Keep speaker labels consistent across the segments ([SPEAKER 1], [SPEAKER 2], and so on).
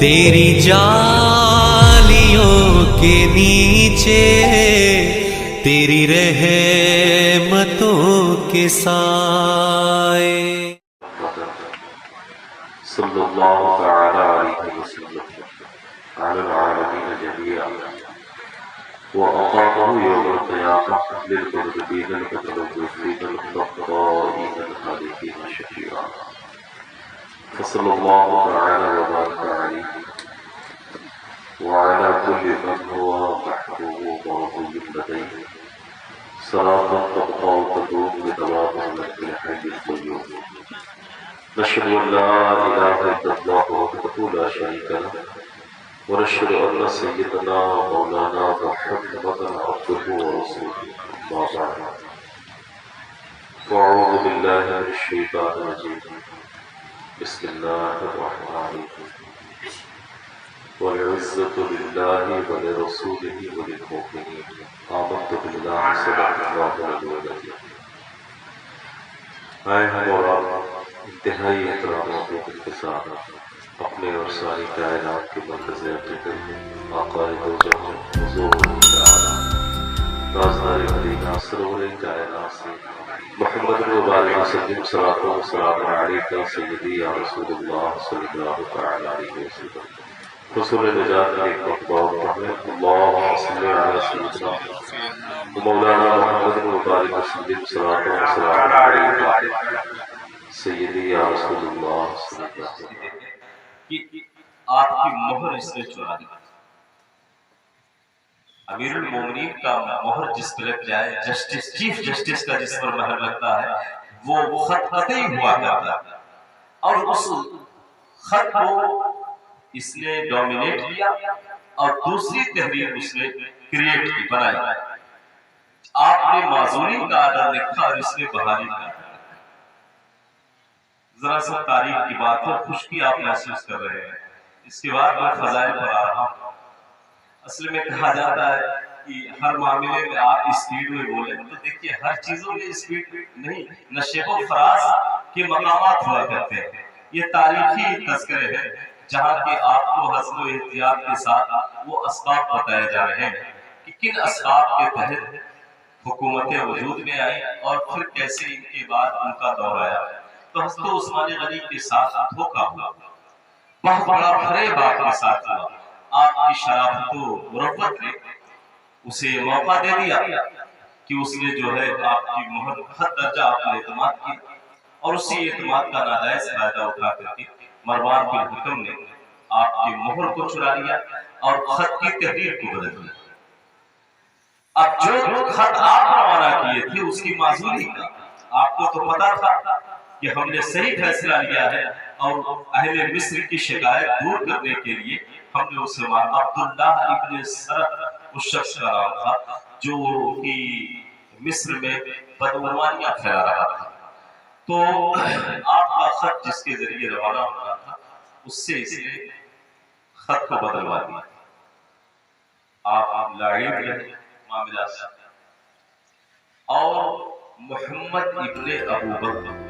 [SPEAKER 1] تیری جالیوں کے نیچے تیری رحمتوں کے سائے
[SPEAKER 2] صلی اللہ تعالی علیہ وسلم علی العالمین جميعا وأقامه يوم القيامة للمذنبين المتلوثين الخطائين الخالدين شفيعا فصلى الله تعالى وبارك عليه وعلى كل من هو محبوب ومرضي لديه صلاة تبقى وتدوم بدوام ملك الحي القيوم نشهد أن لا إله إلا الله وحده لا شريك له ونشهد أن سيدنا ومولانا محمدا عبده ورسوله أما بعد فأعوذ بالله من الشيطان الرجيم بسم الله الرحمن الرحيم والعزة لله ولرسوله وللمؤمنين آمنت بالله صدق الله العظيم اے ہم انتہائی احترام و عقیدت کے ساتھ اپنے اور ساری کائنات کے مرکز عقیدت آقا دو جہاں حضور تعالی تاجدار مدینہ سرور کائنات سے محمد مبارک وسلم صلاۃ و سلام علیک سیدی یا رسول اللہ صلی اللہ تعالی علیہ وسلم رسول نجات علیہ اللہم صلی علی سیدنا مولانا محمد مبارک وسلم صلاۃ و سلام علیک سیدی یا رسول اللہ صلی اللہ علیہ وسلم
[SPEAKER 3] کہ آپ کی مہر اس نے چرا لی۔ امیر المومنین کا مہر جس پہ لگ جائے، جسٹس چیف جسٹس کا جس پر مہر لگتا ہے وہ خط قطعی ہوا کرتا ہے، اور اس خط کو اس نے ڈومینیٹ کیا اور دوسری تحریر اس نے کریٹ کی، بنائی۔ آپ نے معذوری کا آرڈر لکھا اور اس نے بحالی کا۔ ذرا سا تاریخ کی بات ہے، خوشکی آپ محسوس کر رہے ہیں۔ اس کے بعد میں فضائل پر آ رہا ہوں۔ اصل میں کہا جاتا ہے کہ ہر معاملے میں آپ اسپیڈ میں بولیں، تو دیکھیے ہر چیزوں میں اسپیڈ نہیں، نشیب و فراز کے مقامات ہوا کرتے ہیں۔ یہ تاریخی تذکرے ہیں جہاں کہ آپ کو حذف و احتیاط کے ساتھ وہ اسباب بتائے جا رہے ہیں کہ کن اسباب کے تحت حکومتیں وجود میں آئیں اور پھر کیسے ان کے بعد ان کا دور آیا۔ تو حضرت عثمان غنی کے ساتھ دھوکہ ہوا، بہت بڑا فریب آپ کے ساتھ ہوا۔ آپ کی شرافت و مروت نے اسے موقع دے دیا کہ اس نے جو ہے آپ کی مہر حد درجہ آپ نے اعتماد کی، اور اسی اعتماد کا ناجائز فائدہ اٹھا کر کے مروان بن حکم نے آپ کی مہر کو چرا لیا اور خط کی تحریر کو بدل دیا۔ اب جو خط آپ روانہ کیے تھے اس کی معذوری کا آپ کو تو پتا تھا کہ ہم نے صحیح فیصلہ لیا ہے، اور اہل مصر کی شکایت دور کرنے کے لیے ہم نے اسے مارا۔ عبداللہ ابن سرح اس شخص کا نام تھا جو کہ مصر میں بدعنوانیاں پھیلا رہا تھا۔ تو آپ کا خط جس کے ذریعے روانہ ہونا تھا اس سے اس نے خط کو بدلوا دیا۔ آپ لاعب رہے معاملہ سے، اور محمد ابن ابو بکر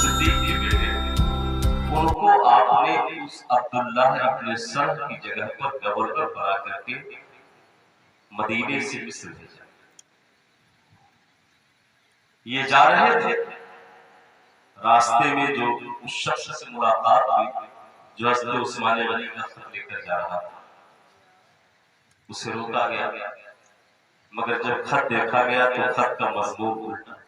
[SPEAKER 3] صدیق کے بیٹے، ان کو آپ نے اس عبداللہ ابن سرح کی جگہ پر گورنر بنا کر کے مدینے سے مصر بھیجا۔ یہ جا رہے تھے، راستے میں جو اس شخص سے ملاقات ہوئی جو حضرت عثمان غنی کا خط لے کر جا رہا تھا، اسے روکا گیا، مگر جب خط دیکھا گیا تو خط کا مضمون الٹا۔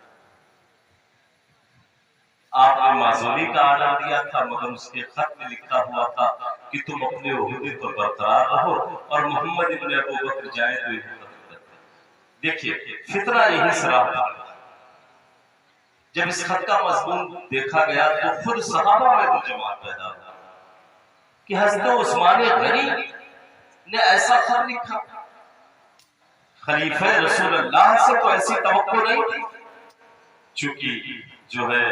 [SPEAKER 3] آپ نے معذوری کا آرڈر دیا تھا، مگر اس کے خط میں لکھا ہوا تھا کہ تم اپنے عہدے پر برقرار رہو اور محمد ابن ابو بکر جائے تو یہ قتل کر۔ دیکھیے فطرہ یہی صلاح تھا۔ جب اس خط کا مضمون دیکھا گیا تو خود صحابہ میں تو جماعت پیدا ہوا کہ حضرت عثمان غنی نے ایسا خط لکھا، خلیفہ رسول اللہ سے تو ایسی توقع نہیں تھی۔ چونکہ جو ہے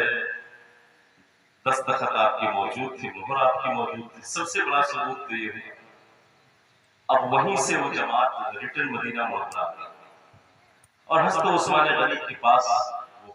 [SPEAKER 3] دستخط آپ کی موجود تھی، مہر آپ کی موجود تھی، سب سے بڑا ثبوت تو یہ ہے۔ اب وہیں سے وہ جماعت ریٹرن مدینہ موڑ آ گئی، اور حضرت عثمان غنی کے پاس وہ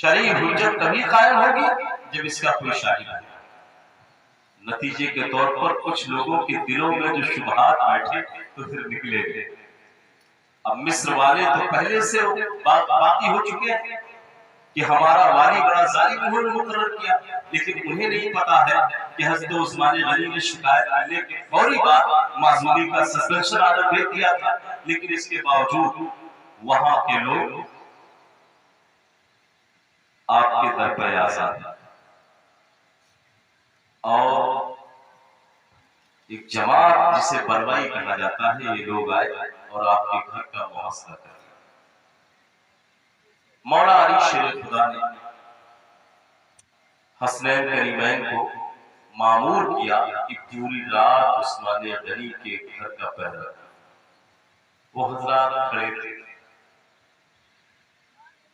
[SPEAKER 3] شرعی حجت تبھی قائم ہوگی جب اس کا کوئی شاہد ہے۔ نتیجے کے طور پر کچھ لوگوں کے دلوں میں جو شبہات بیٹھے تو پھر نکلے گئے۔ اب مصر والے تو پہلے سے باقی ہو چکے ہیں کہ ہمارا والی بڑا ظالم انہوں نے مقرر کیا، لیکن انہیں نہیں پتا ہے کہ حضرت عثمان غنی نے شکایت کرنے کے فوری بعد معذوری کا سسپینشن آرڈر دے دیا تھا، لیکن اس کے باوجود وہاں کے لوگ آپ کے در پر آزاد ہیں اور ایک جماعت جسے بروائی کہا جاتا ہے، یہ لوگ آئے اور آپ کے گھر کا محاصرہ کر دیا۔ مولا علی شیر خدا نے حسنین کریمین کو مامور کیا کہ پوری رات عثمان غنی کے گھر کا پہرہ کریں۔ وہ حضرات کھڑے تھے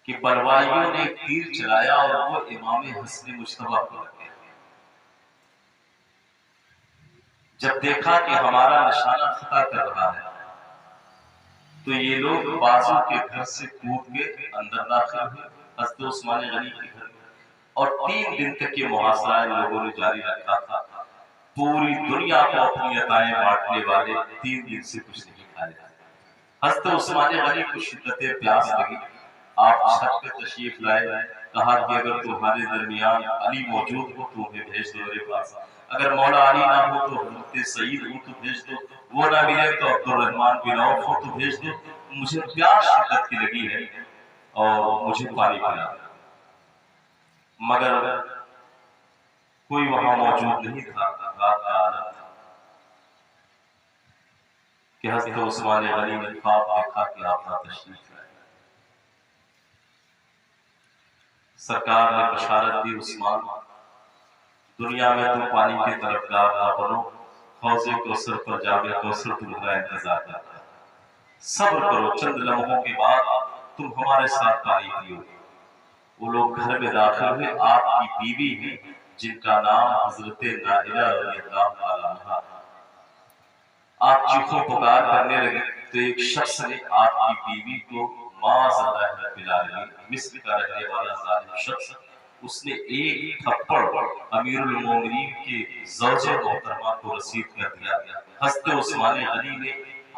[SPEAKER 3] کہ بروائیوں نے ایک تیر چلایا اور وہ امام حسن مجتبیٰ کو لگ گیا۔ جب دیکھا کہ ہمارا نشانہ خطا کر رہا ہے تو یہ لوگ بازو کے گھر سے کود کے اندر داخل ہوئے حضرت عثمان غنی کے گھر، اور 3 دن تک یہ محاصرہ ان لوگوں نے جاری رکھا تھا۔ پوری دنیا کو اپنی عطائیں بانٹنے والے 3 دن سے کچھ نہیں کھائے۔ حضرت عثمان غنی کو شدت پیاس لگی، آپ چھت پہ تشریف لائے، کہا کہ اگر تمہارے درمیان علی موجود ہو تو انہیں بھیج دو میرے پاس، اگر مولا علی نہ ہو تو حضرت سعید ہو تو بھیج دو، وہ نہ ملے تو عبد الرحمن بن عوف ہو تو بھیج دو، مجھے پیاس شدت کی لگی ہے اور مجھے پانی پلا۔ مگر کوئی وہاں موجود نہیں تھا۔ رات کا عالم تھا کہ حضرت عثمان غنی نے خواب دیکھا کہ آپ کا تشریف لائے۔ سرکار نے بشارت دی، عثمان دنیا میں تم پانی کے طرفدار نہ بنو، حوض کوثر پر جام کوثر تمہارا انتظار کرتا ہے، صبر کرو، چند لمحوں کے بعد تم ہمارے ساتھ پانی پیو۔ وہ لوگ گھر میں داخل ہوئے، آپ کی بیوی ہے جن کا نام حضرت نائلہ رضی اللہ عنہا۔ آپ چیخو پکار کرنے لگے تو ایک شخص نے آپ کی بیوی کو معاذ اللہ رب العالمین، مصر کا رہنے والا ظالم شخص، اس نے ایک تھپڑ امیر المومنین کے زوجہ محترمہ کو رسید کر دیا۔ حضرت عثمان غنی نے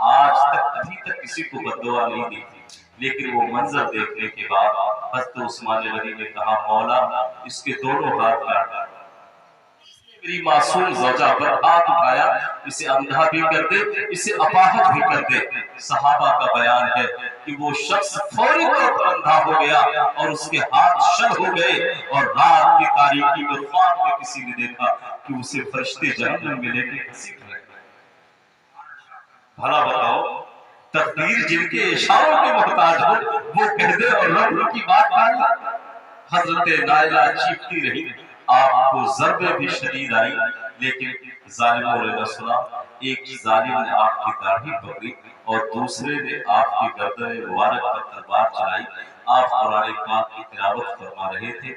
[SPEAKER 3] آج تک ابھی تک کسی کو بد دعا نہیں دی تھی، لیکن وہ منظر دیکھنے کے بعد حضرت عثمان غنی نے کہا، مولا اس کے دونوں ہاتھ کاٹ، میری معصوم زوجہ پر ہاتھ اٹھایا، اسے اندھا بھی کر دے، اسے اپاہج بھی کر دے۔ صحابہ کا بیان ہے کہ وہ شخص فوری طور پر اندھا ہو گیا اور اس کے ہاتھ شل ہو گئے، اور رات کی تاریکی میں خواب میں کسی نے دیکھا کہ اسے فرشتے جہنم میں لے کے گھسیٹ رہے۔ بھلا بتاؤ، تقدیر جن کے اشاروں کے محتاج ہو وہ کہہ دے اور رب کی بات مان۔ حضرت نائلہ چیختی رہی، آپ کو ضربیں بھی شدید آئی، لیکن ظالموں نے نہ سنا۔ ایک ظالم نے آپ کی داڑھی پکڑی اور دوسرے نے آپ کی گردن مبارک پر تلوار چلائی۔ آپ قرآن پاک کی تلاوت فرما رہے تھے،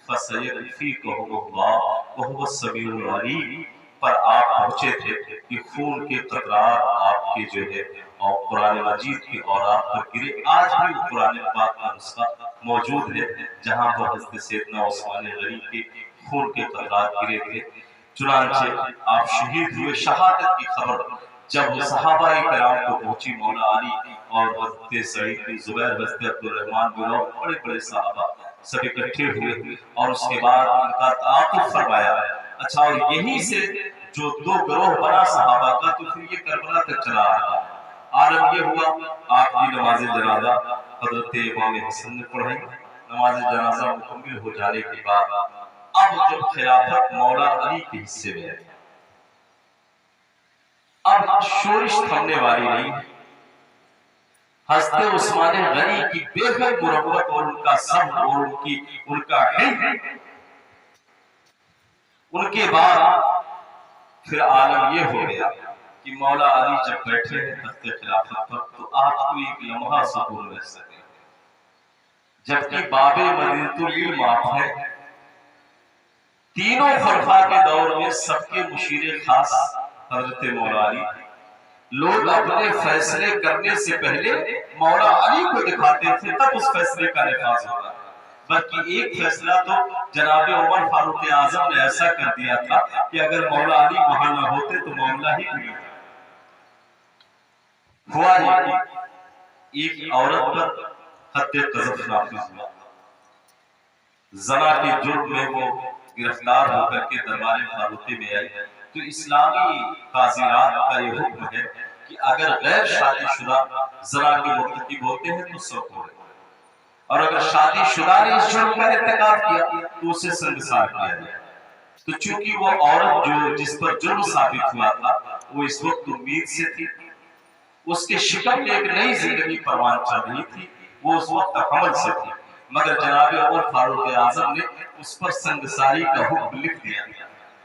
[SPEAKER 3] فَسَيَكْفِيكَهُمُ اللَّهُ وَهُوَ السَّمِيعُ الْعَلِيمُ، پر آپ پہنچے تھے کہ خون کے قطرات آپ کے جو ہے اور قرآن مجید کے اوراق پر گرے۔ آج بھی وہ قرآن پاک کا نسخہ موجود ہے جہاں پر حضرت سیدنا عثمان غنی کے خون کے قطرات گرے تھے۔ چنانچہ آپ شہید ہوئے۔ شہادت کی خبر جب صحابہ کرام کو پہنچی، مولا علی اور حضرت سعید بن زبیر، حضرت عبد الرحمن بن عوف، بڑے بڑے صحابہ سب اکٹھے ہوئے اور اس کے بعد ان کا تعاقب فرمایا۔ اچھا، اور یہیں سے جو 2 گروہ بنا صحابہ کا، تو پھر یہ کربلا تک چلا آیا۔ عالم یہ ہوا، آپ کی نماز جنازہ حضرت امام حسن نے پڑھائی۔ نماز جنازہ مکمل ہو جانے کے بعد اب جب خلافت مولا علی کے حصے میں ہے، اب شورش تھمنے والی نہیں ہے۔ حضرت عثمان غنی کی بے حد مربت اور ان کا صبر اور ان کا حلم، ان کے بعد پھر عالم یہ ہو گیا کہ مولا علی جب بیٹھے ہیں تخت خلافت پر تو آپ کو ایک لمحہ سکون رہ سکے، جبکہ باب مدینۃ العلم آپ ہے۔ تینوں خلفاء کے دور میں سب کے مشیر خاص حضرت مولا علی، لوگ اپنے فیصلے کرنے سے پہلے مولا علی کو دکھاتے تھے، تب اس فیصلے کا نفاذ ہوگا۔ بلکہ ایک فیصلہ تو جناب عمر فاروق اعظم نے ایسا کر دیا تھا کہ اگر مولا علی وہاں نہ ہوتے تو معاملہ ہی نہیں ہوا ہی ایک عورت پر حد قذف نافذ ہوا، زنا کے جرم میں وہ گرفتار ہو کر کے دربار فاروقی میں آئی۔ تو اسلامی تعزیرات کا یہ حکم ہے کہ اگر غیر شادی شدہ زنا کے مرتکب ہوتے ہیں تو 100 کوڑے، اور اگر شادی شدہ نے اس جرم کا ارتکاب کیا تو اسے سنگسار کیا جائے۔ تو چونکہ وہ عورت جو جس پر جرم ثابت ہوا تھا وہ اس وقت امید سے تھی، اس کے شکم میں ایک نئی زندگی پروان چل رہی تھی، وہ اس وقت حمل سے تھی، مگر جناب عمر فاروق اعظم نے اس پر سنگساری کا حکم لکھ دیا۔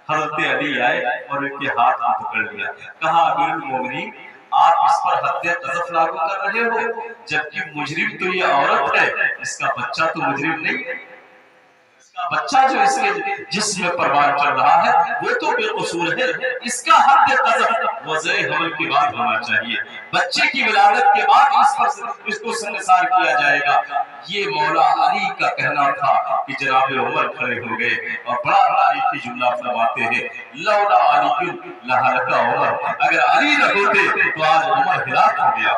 [SPEAKER 3] حضرت علی آئے اور ان کے ہاتھ کو پکڑ لیا، کہا امیر المومنین آپ اس پر حد قذف لاگو کر رہے ہو، جبکہ مجرم تو یہ عورت ہے، اس کا بچہ تو مجرم نہیں ہے، اس کا بچہ جو اس کے جسم میں پروان چل رہا ہے وہ تو بے قصور ہے، اس کا حد قذف وضع حمل کے بعد ہونا چاہیے، بچے کی ولادت کے بعد اس کو سنگسار کیا جائے گا۔ یہ مولا علی کا کہنا تھا کہ جناب عمر کھڑے ہو گئے اور بڑا تاریخی جملہ فرماتے ہیں، لولا علی لہلک عمر، اگر علی نہ ہوتے تو آج عمر ہلاک ہو گیا،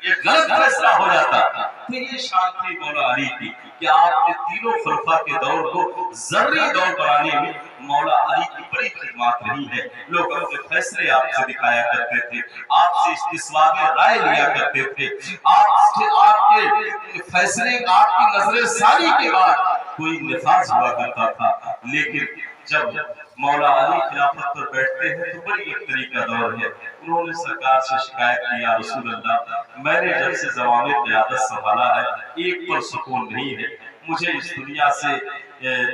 [SPEAKER 3] یہ غلط فیصلہ ہو جاتا۔ تو یہ شان تھی مولا علی کی کہ آپ نے تینوں خلفاء کے دور کو ذری دور بنانے میں مولا علی کی بڑی خدمات رہی ہے۔ لوگ اپنے فیصلے آپ سے دکھایا کرتے تھے، آپ سے استصواب رائے لیا کرتے تھے، آپ کے فیصلے آپ کی نظر ثانی کے بعد کوئی نفاذ ہوا کرتا تھا، لیکن جب مولا علی خلافت پر بیٹھتے ہیں تو بڑی ایک طریقہ دور ہے۔ انہوں نے سرکار سے شکایت کی، یا رسول اللہ میں نے جب سے زمام قیادت سنبھالا ہے ایک پر سکون نہیں ہے، مجھے اس دنیا سے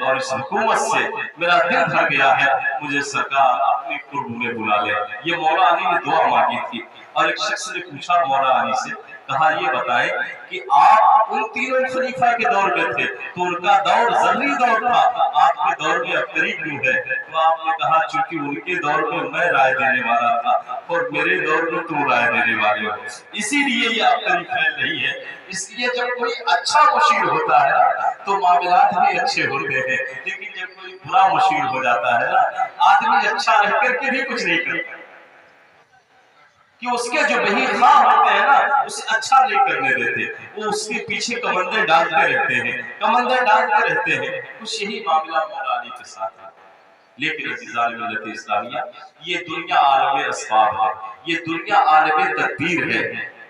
[SPEAKER 3] اور اس حکومت سے میرا دل بھر گیا ہے، مجھے سرکار اپنی قرب میں بلا لے۔ یہ مولا علی نے دعا مانگی تھی، اور ایک شخص نے پوچھا مولا علی سے، کہا یہ بتائیں کہ آپ ان تینوں خلیفہ کے دور میں تھے تو ان کا دور ذری دور تھا، آپ کے دور میں اب قریب کیوں ہے؟ تو آپ نے کہا چونکہ ان کے دور میں میں رائے دینے والا تھا اور میرے دور میں تم رائے دینے والے ہو، اسی لیے یہ آپ قریب فیل نہیں ہے۔ اس لیے جب کوئی اچھا مشیر ہوتا ہے تو معاملات بھی اچھے ہوتے ہیں، لیکن جب کوئی برا مشیر ہو جاتا ہے نا، آدمی اچھا رہ کر کے بھی کچھ نہیں کرتا، کہ اس کے جو بہی خواہ ہوتے ہیں نا اسے اچھا نہیں کرنے دیتے، وہ اس کے پیچھے کمندر ڈالتے رہتے ہیں، کچھ یہی معاملہ مولا علی کے ساتھ ہے۔ لیکن عزیزان ملت اسلامیہ، یہ دنیا عالم اسباب ہے، یہ دنیا عالم تدبیر ہے۔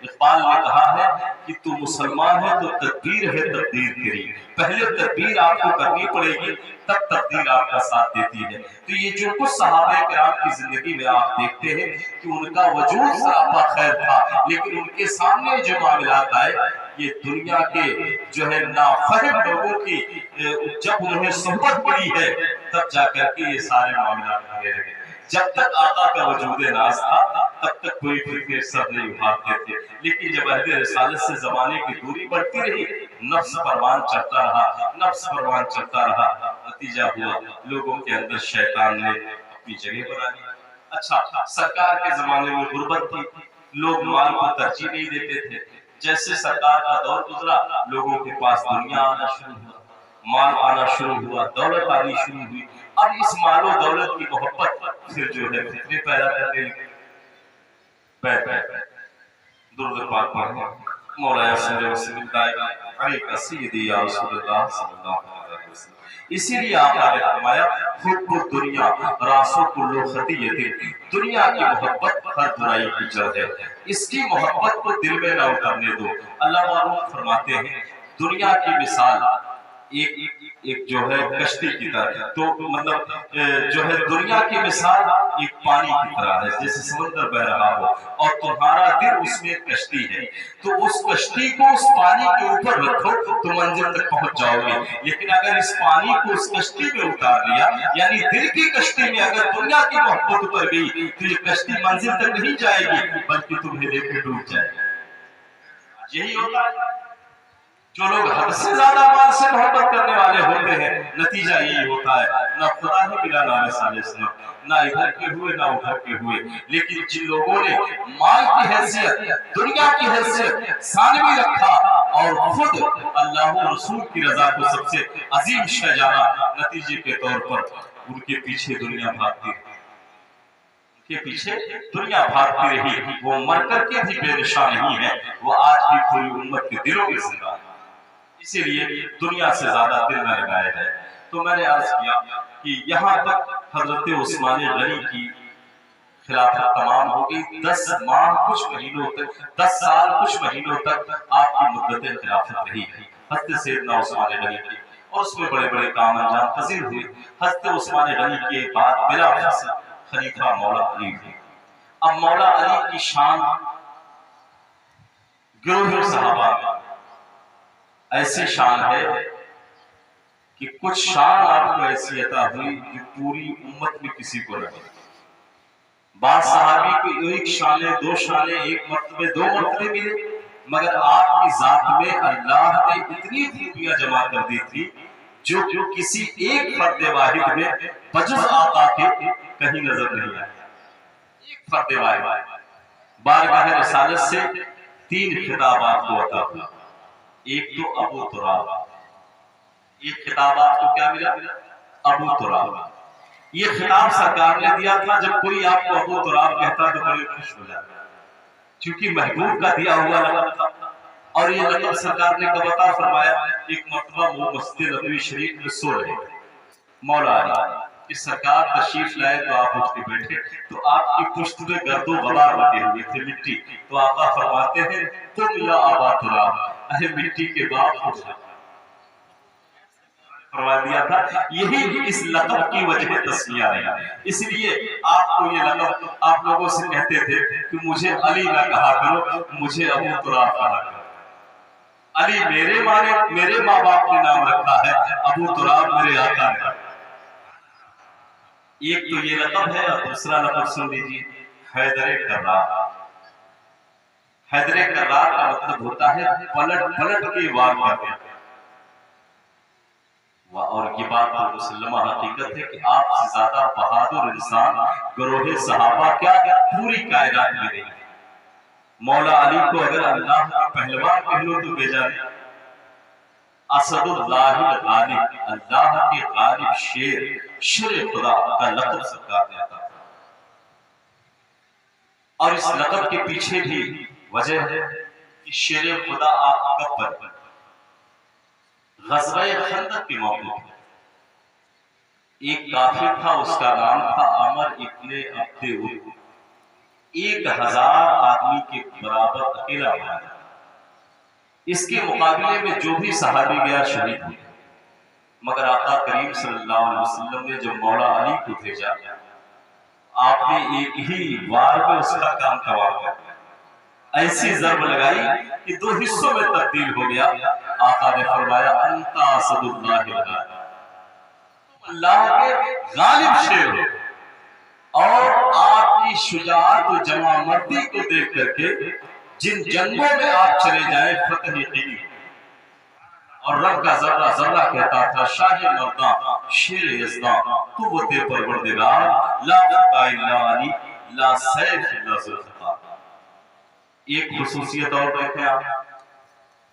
[SPEAKER 3] اقبال نے کہا ہے کہ تو مسلمان ہے تو تدبیر ہے تقدیر تیری، پہلے تدبیر آپ کو کرنی پڑے گی تب تقدیر آپ کا ساتھ دیتی ہے۔ تو یہ جو کچھ صحابہ کرام کی زندگی میں آپ دیکھتے ہیں کہ ان کا وجود سراپا خیر تھا، لیکن ان کے سامنے جو معاملات آئے یہ دنیا کے جو ہے نافہم لوگوں کی جب انہیں صحبت ملی ہے تب جا کر کے یہ سارے معاملات ہوئے رہے۔ جب تک آقا کا وجود ناز تھا تب تک کوئی فکر سر نہیں اٹھاتے تھے، لیکن جب عہد رسالت سے زمانے کی دوری بڑھتی رہی نفس پروان چڑھتا رہا، نتیجہ ہوا لوگوں کے اندر شیطان نے اپنی جگہ بنا لی۔ اچھا، سرکار کے زمانے میں غربت تھی، لوگ مال کو ترجیح نہیں دیتے تھے، جیسے سرکار کا دور گزرا لوگوں کے پاس دنیا آنا شروع ہوا، مال آنا شروع ہوا، دولت آنی شروع ہوئی۔ اب اس مال و دولت کی محبت پھر جو ہے فتنے پیدا کرنے لگی۔ درود پاک پڑھیں، مولا صلی اللہ علیہ سیدی یا رسول اللہ صلی اللہ علیہ وسلم۔ اسی لیے آقا نے فرمایا حب الدنیا راس کل خطیۃ، دنیا کی محبت ہر برائی کی جڑ ہے، اس کی محبت کو دل میں نہ اترنے دو۔ اللہ معلوم فرماتے ہیں دنیا کی مثال ایک جو ہے کشتی کی طرح، تو مطلب جو ہے دنیا کی مثال ایک پانی کی طرح ہے، جیسے سمندر بہ رہا ہو اور تمہارا دل اس میں کشتی ہے، تو اس کشتی کو اس پانی کے اوپر رکھو تو منزل تک پہنچ جاؤ گے، لیکن اگر اس پانی کو اس کشتی میں اتار لیا، یعنی دل کی کشتی میں اگر دنیا کی محبت اتر گئی تو یہ کشتی منزل تک نہیں جائے گی بلکہ تمہیں لے کے ڈوب جائے گی۔ یہی ہوتا ہے جو لوگ حد سے زیادہ مال سے محبت کرنے والے ہمارے ہوتے ہیں نتیجہ یہی ہوتا ہے، نہ خدا ہی ملا نہ رسول اللہ صلی اللہ علیہ وسلم، نہ ادھر کے ہوئے نہ ادھر کے ہوئے، لیکن جن لوگوں نے مال کی حیثیت، دنیا کی حیثیت ثانوی رکھا اور خود اللہ و رسول کی رضا کو سب سے عظیم شے جانا، نتیجے کے طور پر ان کے پیچھے دنیا بھاگتی رہی، ان کے پیچھے دنیا بھاگتی رہی، وہ مر کر کے بھی بے نشان نہیں ہے، وہ آج بھی پوری امت کے دلوں میں زندہ ہے۔ اسی لیے دنیا سے زیادہ دل نہ لگایا جائے۔ تو میں نے عرض کیا کہ یہاں تک حضرت عثمان غنی کی خلافت تمام ہو گئی، 10 ماہ کچھ مہینوں تک، 10 سال کچھ مہینوں تک آپ کی مدت خلافت رہی ہے حضرت سیدنا عثمان غنی کی، اور اس میں بڑے بڑے کام انجام پذیر ہوئے۔ حضرت عثمان غنی کے بعد بلا فاصلہ خلیفہ مولا علی ہوئے۔ اب مولا علی کی شان گروہ صحابہ میں ایسی شان ہے کہ کچھ شان آپ کو ایسی عطا ہوئی کہ پوری امت میں کسی کو نہ ملی۔ بعض صحابی کو ایک شانے، دو شانے، ایک مرتبے، دو مرتبے ملے، مگر آپ کی ذات میں اللہ نے اتنی خوبیاں جمع کر دی تھی جو کسی ایک فرد واحد میں بجز آقا کے کہیں نظر نہیں آئی۔ ایک فرد واحد بارگاہ رسالت سے 3 خطاب آپ کو عطا ہوا۔ ایک تو ابو تراب، ایک خطاب آپ کو کیا ملا؟ ابو تراب۔ یہ خطاب سرکار نے دیا تھا، جب کوئی آپ کو ابو تراب کہتا تو بڑے خوش ہو جاتا، کیونکہ محبوب کا دیا ہوا لقب تھا، اور یہ لقب سرکار نے کب عطا فرمایا؟ ایک مرتبہ وہ مسجد نبوی شریف میں سو رہے تھے مولا علی کہ سرکار تشریف لائے تو آپ اٹھ کے بیٹھے، تو آپ کی پشت میں گرد و غبار لگے ہوئے تھے، مٹی، تو آقا فرماتے ہیں تم یا ابا تراب، اے مٹی کے باپ اٹھ جا، فرما دیا تھا۔ یہی اس لقب کی وجہ تسمیہ ہے، اس لیے آپ کو یہ لقب آپ لوگوں سے کہتے تھے کہ مجھے علی نہ کہا کرو، مجھے ابو تراب کہا کرو۔ علی میرے ماں باپ نے نام رکھا ہے، ابو تراب میرے آقا نے۔ ایک تو یہ لقب ہے، اور دوسرا لقب سن لیجیے، حیدر کرار۔ حیدر کرار کا مطلب ہوتا ہے پلٹ پلٹ کے وار کرتے ہیں، اور یہ بات تو مسلمہ حقیقت ہے کہ آپ سے زیادہ بہادر انسان گروہ صحابہ کیا پوری کائنات میں نہیں۔ مولا علی کو اگر اللہ کا پہلوان کہہ لو تو بے جانے، اسد اللہ غالب، اللہ کے غالب شیر خدا کا لقب سرکار نے عطا کیا، اور اس لقب کے پیچھے بھی وجہ ہے کہ شیر خدا آپ کب پر غزوہ خندق کے موقع پر ایک کافر تھا، اس کا نام تھا عمر ابن عبد ود، 1000 آدمی کے برابر اکیلا مارا، اس کے مقابلے میں جو بھی صحابی گیا شہید ہوئے، مگر آقا کریم صلی اللہ علیہ وسلم نے جب مولا علی کو بھیجا، آپ نے ایک ہی وار میں اس کا کام تمام کر دیا، ایسی ضرب لگائی کہ 2 حصوں میں تبدیل ہو گیا۔ آقا نے فرمایا انت اسد اللہ غالب، اللہ کے غالب شیر ہو، اور آپ کی شجاعت و جمع مردی کو دیکھ کر کے جن جنگوں میں آپ چلے جائیں فتح یقینی، اور رب کا ذرہ ذرہ کہتا تھا شاہ مرداں شیر یزداں قوت پروردگار لا فتح الا علی لا سیف الا ذوالفقار۔ ایک خصوصیت اور دیکھیں آپ،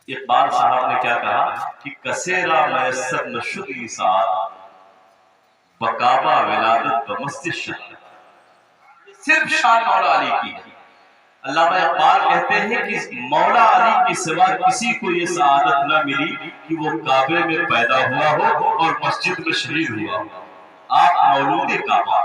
[SPEAKER 3] اقبال صاحب نے کیا کہا کہ کسیرا میسر نشدی سعاد بکابہ ولادت بمسجد شاہ، صرف شان مولا علی کی ہے۔ علامہ اقبال کہتے ہیں کہ مولا علی کی سوا کسی کو یہ سعادت نہ ملی کہ وہ کعبے میں پیدا ہوا ہو اور مسجد میں شہید ہوا ہو۔ آپ مولود کعبہ،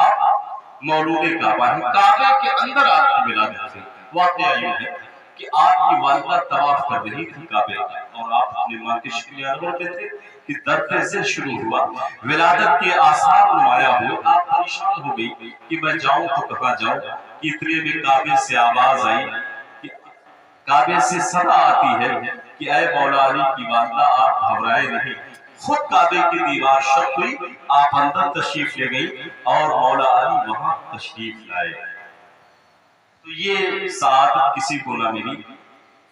[SPEAKER 3] آپ مولود کعبہ ہیں، کعبے کے اندر آپ کی ولادت تھی۔ واقعہ یہ ہے کہ آپ کی والدہ طواف کر رہی تھی کعبے کا، اور آپ اپنی ماں کی شکل انور میں تھے کہ درد سے شروع ہوا، ولادت کے آثار نمایاں ہوئے، آپ پریشان ہو گئی کہ میں جاؤں تو کہاں جاؤں، کہ اتنے میں کعبے سے آواز آئی، کعبے سے صدا آتی ہے کہ اے مولا علی کی والدہ آپ گھبرائے نہیں۔ خود کعبے کی دیوار شق ہوئی، آپ اندر تشریف لے گئی اور مولا علی وہاں تشریف لائے۔ تو یہ سعادت کسی کو نہ ملی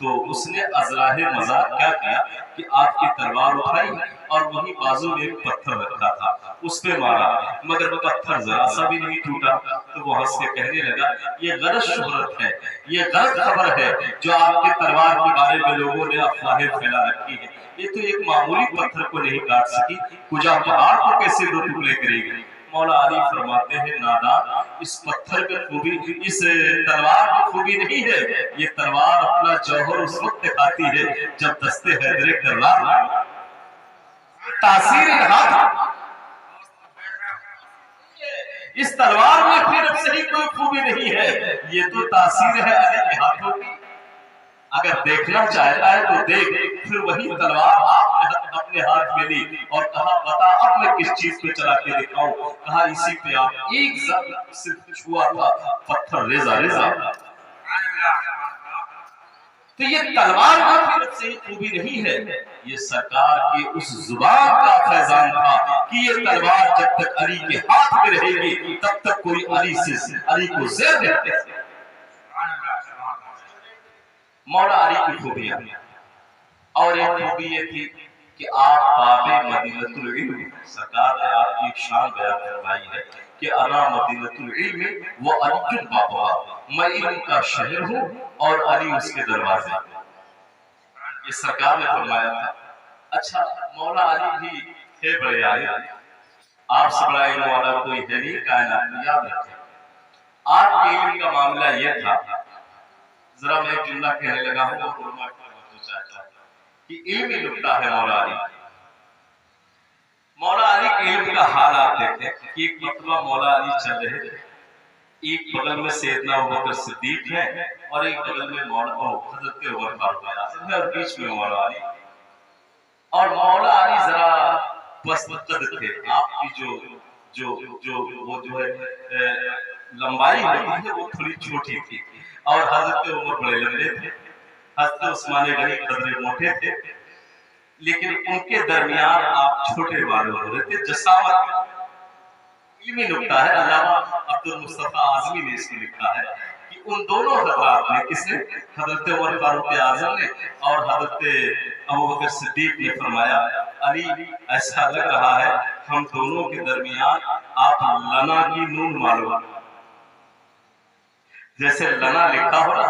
[SPEAKER 3] تو اس نے ازراہ مزاق کیا کیا کہ آپ کی تلوار اٹھائی اور وہی بازو میں ایک پتھر رکھا تھا اس پہ مارا، مگر وہ پتھر ذرا سا بھی نہیں ٹوٹا۔ تو وہ ہنس کے کہنے لگا یہ غلط شہرت ہے، یہ غلط خبر ہے جو آپ کے تلوار کے بارے میں لوگوں نے افواہیں پھیلا رکھی ہے، یہ تو ایک معمولی پتھر کو نہیں کاٹ سکی، کجا پہاڑ کو کیسے دو ٹکڑے کرے گی۔ مولا علی فرماتے ہیں نادان، اس پتھر میں خوبی، اس تلوار میں خوبی نہیں ہے، یہ تلوار اپنا جوہر اس وقت دکھاتی ہے جب دستے حیدر کرار تاثیر ہاتھ، اس تلوار میں پھر صحیح کوئی خوبی نہیں ہے، یہ تو تاثیر ہے علی کے ہاتھوں کی۔ اگر دیکھنا چاہتا ہے تو دیکھ، پھر وہی تلوار آپ نے اپنے ہاتھ میں لی اور کہا بتا اب میں کس چیز پہ چلا کے دکھاؤں، کہا اسی پہ آپ ایک ضرب صرف چھوا تھا، پتھر ریزہ ریزہ۔ تو یہ تلوار کا پھر سے خوبی نہیں ہے، یہ سرکار کے اس زبان کا فیضان تھا کہ یہ تلوار جب تک علی کے ہاتھ میں رہے گی تب تک کوئی علی کو زیر نہیں دے سکتا۔ مولا علی کی خوبیاں، اور ایک خوبی یہ تھی کہ آپ باب مدینۃ العلم، سرکار نے آپ کی ایک شان بیان فرمائی ہے کہ انا مدینۃ العلم و علی بابا، میں علم کا شہر ہوں اور علی اس کے دروازے، یہ سرکار نے فرمایا تھا۔ اچھا مولا علی بھی تھے بڑے عالم، آپ سے بڑا علم والا کوئی ہے نہیں کائنات میں، یاد رکھیں۔ آپ کے علم کا معاملہ یہ تھا، ذرا میں ایک جملہ کہنے لگا ہوں اور علماء کی توجہ چاہتا ہوں کہ علمی نکتہ ہے مولا علی۔ مولا علی کے علم کا حال آپ دیکھیں کہ ایک مرتبہ مولا علی چل رہے تھے، ایک بغل میں سیدنا ابوبکر صدیق ہے اور ایک بغل میں حضرت عمر فاروق اعظم ہے اور بیچ میں مولا علی، اور مولا علی ذرا پست قد تھے، آپ کی جو ہے لمبائی ہوتی ہے وہ تھوڑی چھوٹی تھی، اور حضرت عمر بڑے لمبے تھے، حضرت عثمان غنی قدرے موٹے تھے، لیکن ان کے درمیان آپ چھوٹے معلوم ہو رہے تھے، جسامت علمی نکتہ ہے، علامہ عبد المصطفیٰ اعظمی نے اس کو لکھا ہے کہ ان دونوں حضرات نے، کس نے؟ حضرت عمر فاروق اعظم نے اور حضرت ابوبکر صدیق نے فرمایا علی ایسا لگ رہا ہے ہم دونوں کے درمیان آپ لنا کی نون معلوم، جیسے لنا لکھا ہو نا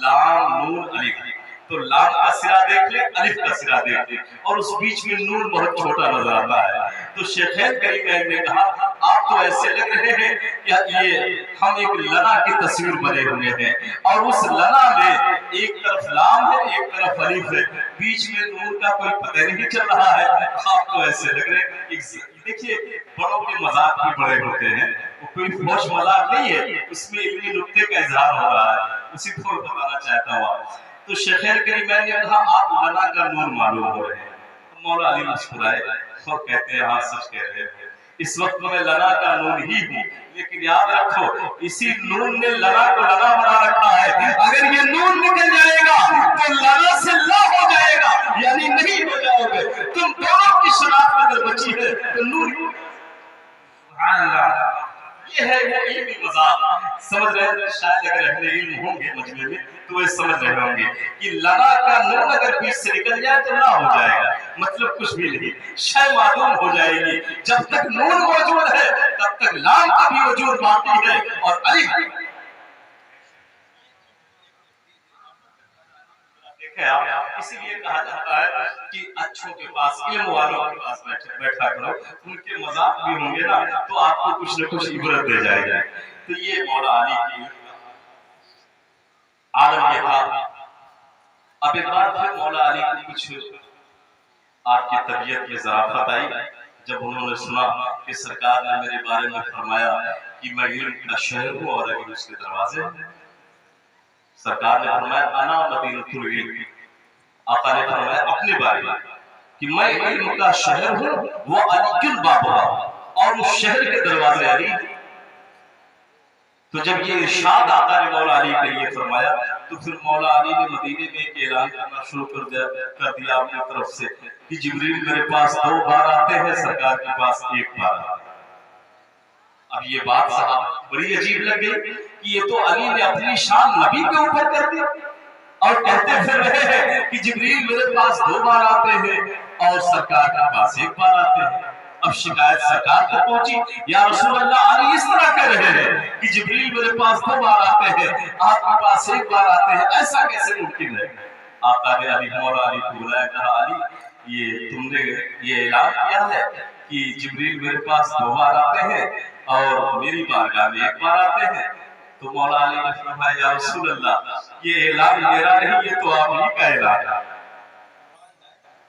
[SPEAKER 3] لام نون الف، تو لام کا سرا دیکھ لے الف کا سرا دیکھ لے اور اس بیچ میں نون بہت چھوٹا نظر آتا ہے، تو شیخین کریمین نے کہا آپ تو ایسے لگ رہے ہیں کہ یہ ہم ایک لنا کی تصویر بنے ہوئے ہیں اور اس لنا میں ایک طرف لام ہے ایک طرف الف ہے، بیچ میں نون کا کوئی پتہ نہیں چل رہا ہے، آپ تو ایسے لگ رہے ہیں۔ دیکھیے بڑوں کے مذاق بھی بڑے ہوتے ہیں، وہ کوئی فوش مذاق نہیں ہے، اس میں علمی نکتے کا اظہار ہو رہا ہے، اسی کو بتانا چاہتا ہوں۔ تو شیخین کریمین نے کہا آپ لنا کا نون معلوم ہو رہے ہیں، تو مولا علی مسکرائے اور کہتے ہیں ہاں سچ کہہ رہے ہیں، اس وقت میں لنا کا نون ہی ہوں، لیکن یاد رکھو اسی نون نے لنا کو لنا بنا رکھا ہے، اگر یہ نون نکل جائے گا تو لنا سے لا ہو جائے گا، یعنی نہیں ہو جاؤ گے، تم دونوں کی شناخت اگر بچی ہے تو نور، سبحان اللہ، یہ ہے وہ علمی مذاق۔ سمجھ رہے ہیں شاید اگر اہل علم ہوں گے مجمع میں تو وہ سمجھ رہے ہوں گے کہ لنا کا نون اگر بیچ سے نکل جائے تو نہ ہو جائے گا، مطلب کچھ بھی نہیں، شے معلوم ہو جائے گی، جب تک نون موجود ہے تب تک لام کا بھی وجود باقی ہے اور الف۔ اسی لیے کہا جاتا ہے کہ اچھوں کے پاس، علم والوں کے پاس بیٹھا کرو، ان کے مذاق بھی ہوں گے نا تو آپ کو کچھ نہ کچھ عبرت دے جائے گا۔ تو یہ مولا علی کی عالم یہ تھا۔ اب ایک بار پھر مولا علی کی کچھ آپ کی طبیعت میں ظرافت آئی جب انہوں نے سنا کہ سرکار نے میرے بارے میں فرمایا کہ میں علم کا شہر ہوں اور علی اس کے دروازے ہیں۔ سرکار نے فرمایا انا مدینۃ العلم، آقا نے فرمایا اپنے بارے میں کہ میں علم کا شہر ہوں وہ علی البابا، اور اس شہر کے دروازے علی۔ تو جب یہ ارشاد آقا نے مولا علی کے لیے فرمایا تو پھر مولا علی نے مدینے میں ایک اعلان کرنا شروع کر دیا اپنی طرف سے کہ جبریل میرے پاس 2 بار آتے ہیں، سرکار کے پاس 1 بار آتے ہیں۔ اب یہ بات صاحب بڑی عجیب لگ گئی کہ یہ تو علی نے اپنی شان نبی کے اوپر کر دی، اور کہتے پھر رہے ہیں کہ جبریل میرے پاس 2 بار آتے ہیں اور سرکار کے پاس 1 بار آتے ہیں۔ اب شکایت سرکار کو پہنچی، یا رسول اللہ علی اس طرح کہہ رہے ہیں کہ جبریل میرے پاس 2 بار آتے ہیں، آپ کے پاس 1 بار آتے ہیں، ایسا کیسے ممکن ہے؟ آقا نے علی مولا علی کو بلایا، کہا علی یہ تم نے یہ اعلان کیا ہے کہ جبریل میرے پاس 2 بار آتے ہیں اور میری بارگاہ میں 1 بار آتے ہیں۔ تو مولا علی نے فرمایا یا رسول اللہ یہ اعلان میرا نہیں، یہ تو آپ ہی کا اعلان ہے۔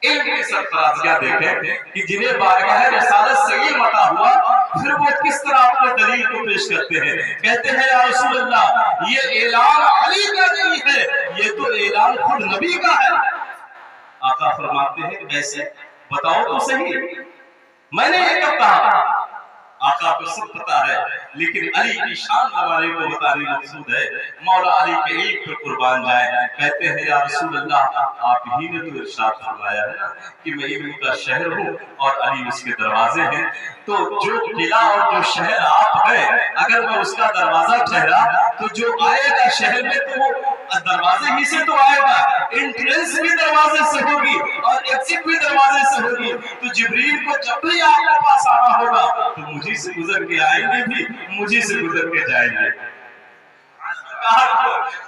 [SPEAKER 3] علم کی سرفرازیاں دیکھیں کہ جنہیں بارگاہ رسالت سے علم عطا ہوا، پھر وہ کس طرح اپنے دلیل کو پیش کرتے ہیں، کہتے ہیں یا رسول اللہ یہ اعلان علی کا نہیں ہے، یہ تو اعلان خود نبی کا ہے۔ آقا فرماتے ہیں کیسے؟ بتاؤ تو صحیح، میں نے یہ کب کہا؟ آقا کو سب پتا ہے، لیکن علی کی شان ہمارے کو بتانا مقصود ہے۔ مولا علی کے علم پر قربان جائے، کہتے ہیں یا رسول اللہ آپ ہی نے تو ارشاد فرمایا ہے نا کہ میں علم کا شہر ہوں اور علی اس کے دروازے ہیں، تو جو قلعہ اور جو شہر آپ ہیں اگر میں اس کا دروازہ ٹھہرا تو جو آئے گا شہر میں تو وہ دروازے ہی سے تو آئے گا، انٹرنس بھی دروازے سے ہوگی اور ایگزٹ بھی دروازے سے ہوگی، تو جبریل کو جب بھی آپ کے پاس آنا ہوگا تو مجھے سے گزر کے آئیں گے بھی، مجھے سے گزر کے جائیں گے۔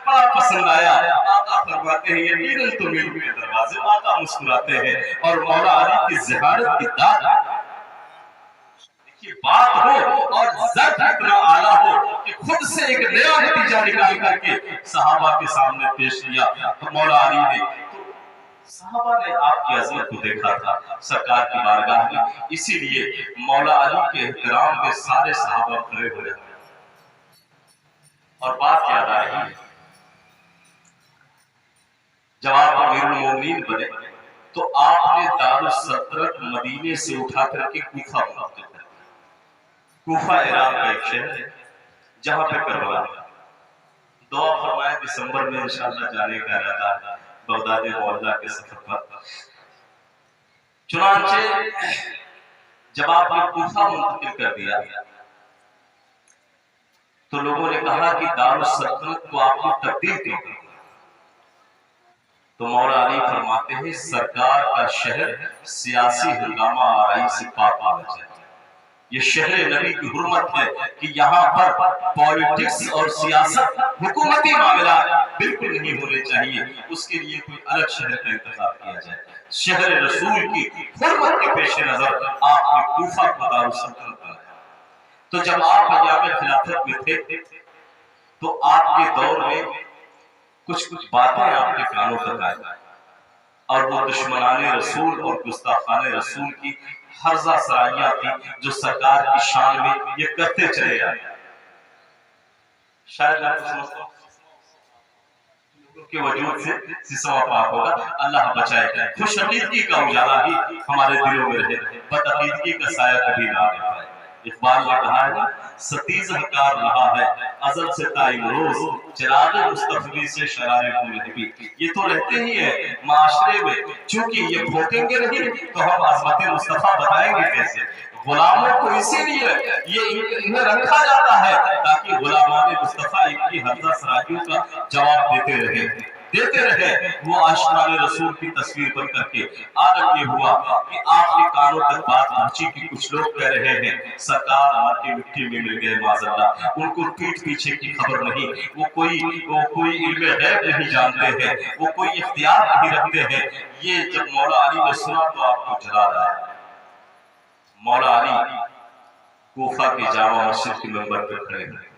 [SPEAKER 3] بڑا پسند آیا، آقا فرماتے ہیں یقیناً تم علم کے دروازے، آقا مسکراتے ہیں اور مولا علی کی زیارت کی داد کی بات ہو اور ذات اتنا اعلیٰ ہو کہ خود سے ایک نیا نتیجہ نکال کر کے صحابہ کے سامنے پیش کیا۔ تو مولا علی نے صحابہ نے آپ کی عظمت کو دیکھا تھا سرکار کی بارگاہ میں، اسی لیے مولا علی کے احترام میں سارے صحابہ کھڑے ہوئے اور بات یاد آ رہی ہے جب آپ امیر المومنین بنے تو آپ نے دارالسلطنت مدینے سے اٹھا کر کے کوفہ منتقل کر دیا۔ کوفہ عراق کا ایک شہر ہے جہاں پہ کربلا ہے۔ دعا فرمائے دسمبر میں انشاءاللہ جانے کا ارادہ ہے بغداد معلّہ کے سفر پر۔ چنانچہ جب آپ نے کوفہ منتقل کر دیا تو لوگوں نے کہا کہ دارالسلطنت کو آپ نے تبدیل کیوں کر دیا؟ تو مولا علی فرماتے ہیں سرکار کا شہر سیاسی ہنگامہ آرائی سے پاک ہونا چاہیے۔ یہ شہر نبی کی حرمت ہے کہ یہاں پر پولیٹکس اور سیاست حکومتی معاملات بالکل نہیں ہونے چاہیے، اس کے لیے کوئی الگ شہر کا انتخاب کیا جائے۔ شہر رسول کی حرمت کے پیش نظر آپ نے کوفہ کو دارالسلطنت بنایا۔ تو جب آپ ایام خلافت میں تھے تو آپ کے دور میں کچھ باتیں آپ کے کانوں تک آئی اور وہ دشمنان رسول اور گستاخان رسول کی ہرزہ سرائیاں تھی جو سرکار کی شان میں یہ کرتے چلے آئے۔ شاید میں تو سمجھتا ہوں کے وجود سے سسما پاک ہوگا، اللہ بچائے۔ خوش عقیدگی کا اجالا ہی ہمارے دلوں میں رہے، بد عقیدگی کا سایہ کبھی نہ آنے پائے۔ اقبال نے کہا ہے نا ستیز ہکار رہا ہے ازل سے تائم روز، چراغ مصطفی سے شرار ملہبی۔ یہ تو رہتے ہی ہے معاشرے میں، چونکہ یہ بھوکیں گے نہیں تو ہم عظمت مصطفیٰ بتائیں گے کیسے؟ غلاموں کو اسی لیے یہ انہیں رکھا جاتا ہے تاکہ غلامان مصطفیٰ ان کی ہرزہ سرائیوں کا جواب دیتے رہے۔ وہ عاشقان رسول کی تصویر بن کر کے عالم یہ ہوا کہ آپ کے کانوں تک بات پہنچی کہ کچھ لوگ کہہ رہے ہیں سرکار ہماری مٹی میں مل گئے معاذ اللہ، ان کو پیٹ پیچھے کی خبر نہیں، وہ کوئی علم غیب نہیں جانتے ہیں، وہ کوئی اختیار نہیں رکھتے ہیں۔ یہ جب مولا علی نے سنا تو آپ کو جلا رہا ہے۔ مولا علی کوفہ کی جامع مسجد کے منبر پر کھڑے ہیں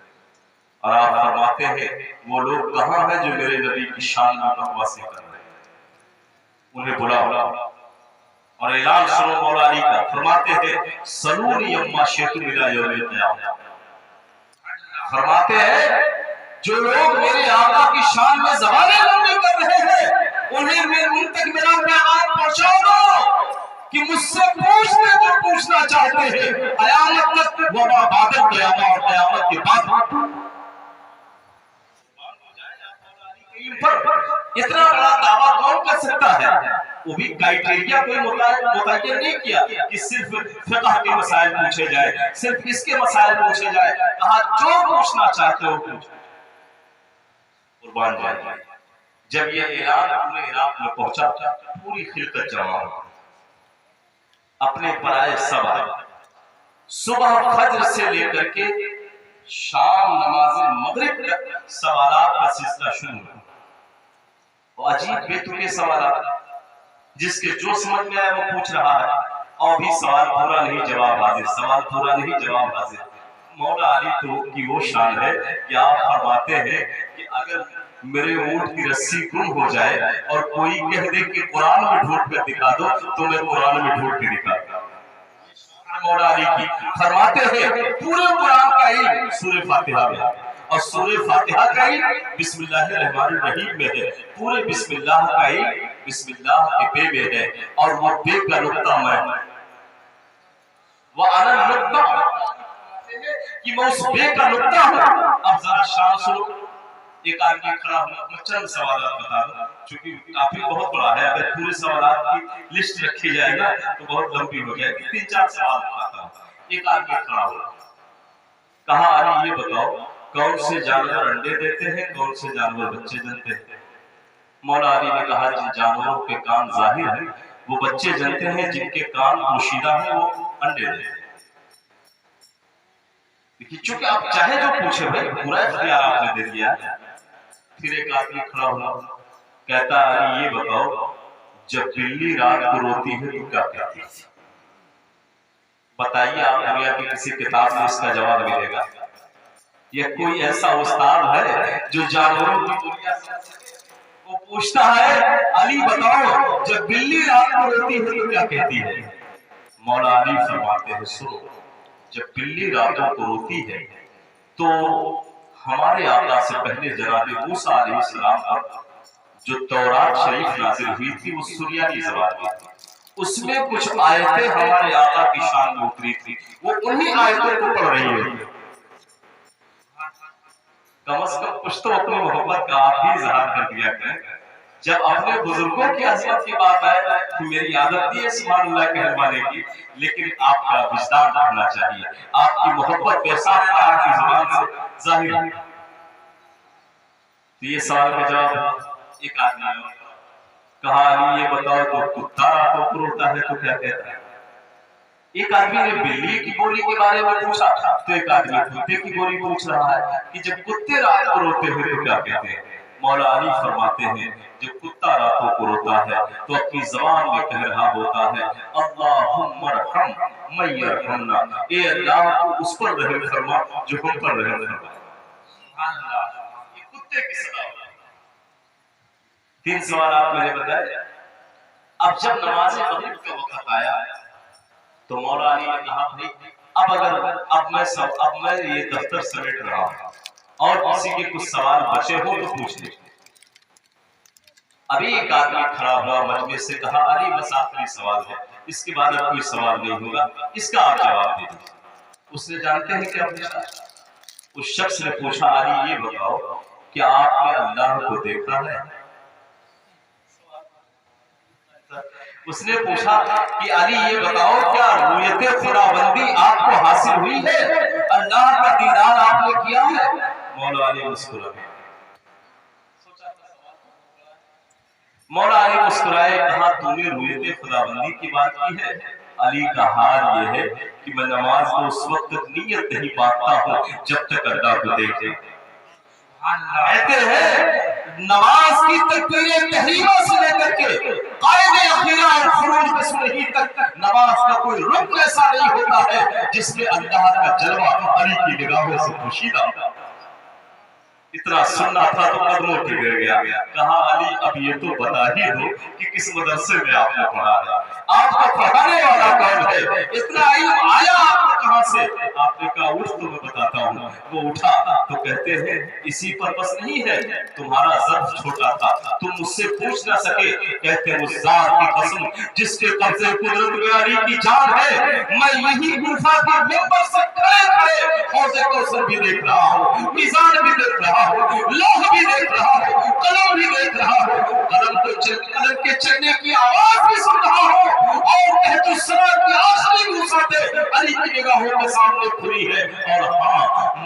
[SPEAKER 3] اور آپ فرماتے ہیں وہ لوگ کہاں ہیں جو میرے نبی کی شان میں بکواسی کر رہے ہیں، انہیں بلاؤ اور اعلان سنو مولا علی کا۔ فرماتے ہیں سلونی اما شیخ ملا یوم القیامہ، فرماتے ہیں جو لوگ میرے آقا کی شان میں زبانیں لمبی کر رہے ہیں انہیں ان تک میرا پیغام پہنچاؤ دو کہ مجھ سے پوچھنے جو پوچھنا چاہتے ہیں قیامت تک وما بعد القیامہ اور قیامت کے بعد۔ اتنا بڑا دعویٰ کون کر سکتا ہے؟ وہ بھی کرائٹیریا کوئی متعین نہیں کیا کہ صرف فقہ کے مسائل پوچھے جائے، صرف اس کے مسائل پوچھے جائے، کہا جو پوچھنا چاہتے ہو پوچھو، قربان جائے۔ جب یہ اعلان پورے عراق میں پہنچا پوری خلقت جمع ہو، اپنے پرائے سوال، صبح فجر سے لے کر کے شام نماز مغرب تک سوالات کا سلسلہ شروع ہوا۔ وہ عجیب بے تکے سوالات، جس کے جو سمجھ میں آئے وہ پوچھ رہا ہے، اور بھی سوال پورا نہیں جواب حاضر، سوال پورا نہیں جواب حاضر۔ مولا علی تو کی وہ شان ہے کہ آپ فرماتے ہیں کہ اگر میرے اونٹ کی رسی گم ہو جائے اور کوئی کہہ دے کہ قرآن میں ڈھونڈ کر دکھا دو تو میں قرآن میں ڈھونڈ کے دکھا دوں۔ مولا علی کی فرماتے ہیں پورے قرآن کا علم سورہ فاتحہ میں، اور سورہ فاتحہ کا علم بسم اللہ الرحمن الرحیم میں ہے، پورے بسم اللہ کا علم بسم اللہ کے بے میں ہے، اور وہ بے کا نقطہ میں، وَأَنَا النُّقْطَةُ، کہ میں اس بے کا نقطہ ہوں۔ اب ذرا شان سنو، ایک آدمی کھڑا ہوا، میں چند سوالات بتا دوں چونکہ ٹاپک بہت بڑا ہے، اگر پورے سوالات کی لسٹ رکھی جائے گا تو بہت لمبی ہو جائے گی، 3-4 سوال بتاتا ہوں۔ ایک آدمی کھڑا ہوا، کہا علی یہ بتاؤ کون سے جانور انڈے دیتے ہیں، کون سے جانور بچے جنتے ہیں؟ مولا علی نے کہا جن جانوروں کے کان ظاہر ہیں وہ بچے جنتے ہیں، جن کے کان پوشیدہ ہیں وہ انڈے دیتے ہیں۔ چونکہ آپ چاہے جو پوچھے بھائی، پورا اختیار آپ نے دے دیا۔ پھر ایک آدمی کھڑا ہوا، کہتا علی یہ بتاؤ جب بلی رات کو روتی ہے تو کیا کہتی ہے؟ بتائیے، آپ دنیا کی کسی کتاب میں اس کا جواب ملے گا؟ یہ کوئی ایسا استاد ہے جو جانوروں کی دنیا سے وہ پوچھتا ہے علی بتاؤ جب بلی رات کو روتی ہے تو کیا کہتی ہے؟ مولا علی فرماتے ہیں سنو، جب بلی راتوں کو روتی ہے تو ہمارے آقا سے پہلے جناب موسیٰ علیہ السلام پر جو تورات شریف نازل ہوئی تھی وہ سریانی زبان میں تھی، اس میں کچھ آیتیں ہمارے آقا کی شان میں اتری تھی، وہ انہی آیتوں کو پڑھ رہی ہے۔ کم از کم کچھ تو اپنی محبت کا آپ بھی اظہار کر دیا کریں۔ جب اپنے بزرگوں کی عظمت کی بات آئے تو میری عادت نہیں ہے سبحان اللہ کہلوانے کی، لیکن آپ کا وجدان رکھنا چاہیے، آپ کی محبت کیسا ہے آپ کی زبان سے ظاہر ہے۔ تو یہ سوال کا جواب ایک آدمی نے کہا علی یہ بتاؤ تو کتا راتوں کو روتا ہے تو کیا کہتا ہے؟ ایک آدمی نے بلی کی بولی کے بارے میں پوچھا تو ایک آدمی کتے کی بولی پوچھ رہا ہے کہ جب کتے رات کو روتے ہیں تو کیا کہتے ہیں؟ مولا علی فرماتے ہیں جب کتا راتوں کو روتا ہے تو اپنی زبان میں کہہ رہا ہوتا ہے اللہم ارحم من یرحمنا، اے اللہ تو اس پر رحم فرما جو ہم پر رحم فرما۔ سبحان اللہ، یہ کتے کی صدا ہے۔ 3 سوالات میں نے بتایا۔ اب جب نماز مغرب کا وقت آیا تو مولا علی نے کہا بھائی اب میں یہ دفتر سمیٹ رہا ہوں اور کسی کے کچھ سوال بچے ہو تو پوچھ لیں۔ ابھی ایک آدمی کھڑا ہوا مجمع سے، کہا علی بس آخری سوال ہے، اس کے بعد اب کوئی سوال نہیں ہوگا، اس کا آپ جواب دے دیجیے۔ اس نے جانتے ہیں کیا پوچھا؟ اس شخص نے پوچھا علی یہ بتاؤ کیا آپ نے اللہ کو دیکھا ہے؟ اس نے پوچھا کہ علی یہ بتاؤ کیا رؤیت خداوندی آپ کو حاصل ہوئی ہے، اللہ کا دیدار آپ نے کیا ہے؟ مولا علی مسکرائے، مولا علی مسکرائے، کہا تو نے رؤیت خداوندی کی بات کی ہے؟ علی کا حال یہ ہے کہ میں نماز کو اس وقت تک نیت نہیں باندھتا ہوں جب تک اللہ کو دیکھے۔ کہتے ہیں نماز کی تکبیر تحریمہ سے لے کر کے قائد اخیرہ اور خروج بسملہ تک نماز کا کوئی رکن ایسا نہیں ہوتا ہے جس میں اللہ کا جلوہ علی کی نگاہوں سے پوشیدہ۔ اتنا سننا تھا تو قدموں پہ گر گیا، کہا علی اب یہ تو بتا ہی دو کہ کس مدرسے میں آپ نے پڑھا ہے، آپ کا پڑھانے والا کون ہے، اتنا علم آیا آپ کو کہاں سے؟ آپ نے کہا اٹھ تو میں بتاتا ہوں۔ وہ اٹھا تو کہتے ہیں اسی پر بس نہیں ہے، تمہارا ظرف چھوٹا تھا تم مجھ سے پوچھ نہ سکے، کہتے ہیں اس ذات کی قسم جس کے قبضے قدرت میں علی کی جان ہے، میں یہی کوفہ کے ممبر سے کھڑے کھڑے حوض کوثر بھی دیکھ رہا ہوں، میزان بھی دیکھ رہا ہوں، لوح بھی دیکھ رہا ہوں، قلم بھی دیکھ رہا ہوں، قلم کے چلنے کی آواز بھی سن رہا ہوں، اور تحت السماء کی آخری وسعت علی کی نگاہوں کے سامنے کھلی ہے، اور ہاں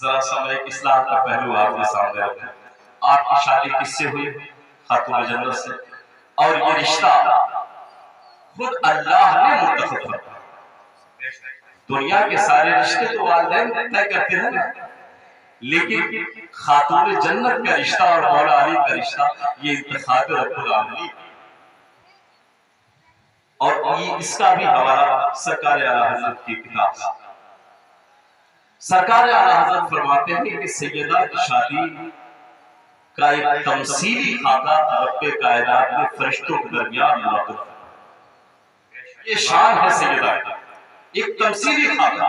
[SPEAKER 3] ذرا سا میں ایک اسلام کا پہلو آپ کے سامنے رکھوں. آپ کی شادی کس سے ہوئی؟ خاتون جنت سے. اور یہ رشتہ خود اللہ نے منتخب کیا. دنیا کے سارے رشتے تو والدین طے کرتے ہیں نا، لیکن خاتون جنت کا رشتہ اور مولا علی کا رشتہ یہ انتخاب رب العالمین. اور یہ اس کا بھی حوالہ سرکار اعلیٰ حضرت کی کتاب سے. سرکار اعلیٰ حضرت فرماتے ہیں کہ سیدہ کی شادی کا ایک تمثیلی خاکہ رب کائنات نے فرشتوں کے درمیان منعقد کیا. یہ شان ہے سیدہ کی، ایک تمثیلی خاکہ،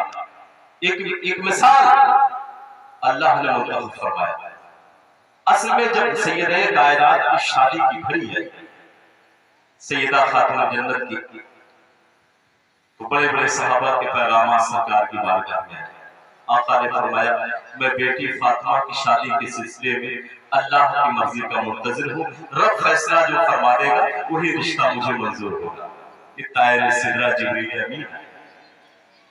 [SPEAKER 3] ایک مثال اللہ نے منتخب فرمایا. اصل میں جب سیدہ کائنات کی شادی کی گھڑی ہے سیدہ خاتون جنت کی، تو بڑے بڑے صحابہ کے پیغامات سرکار کی بارگاہ میں آئے. آقا نے فرمایا میں بیٹی فاطمہ کی شادی کے سلسلے میں اللہ کی مرضی کا منتظر ہوں. رب فیصلہ جو فرما دے گا وہی رشتہ مجھے منظور ہوگا. یہ طائر سدرہ جبریل امین.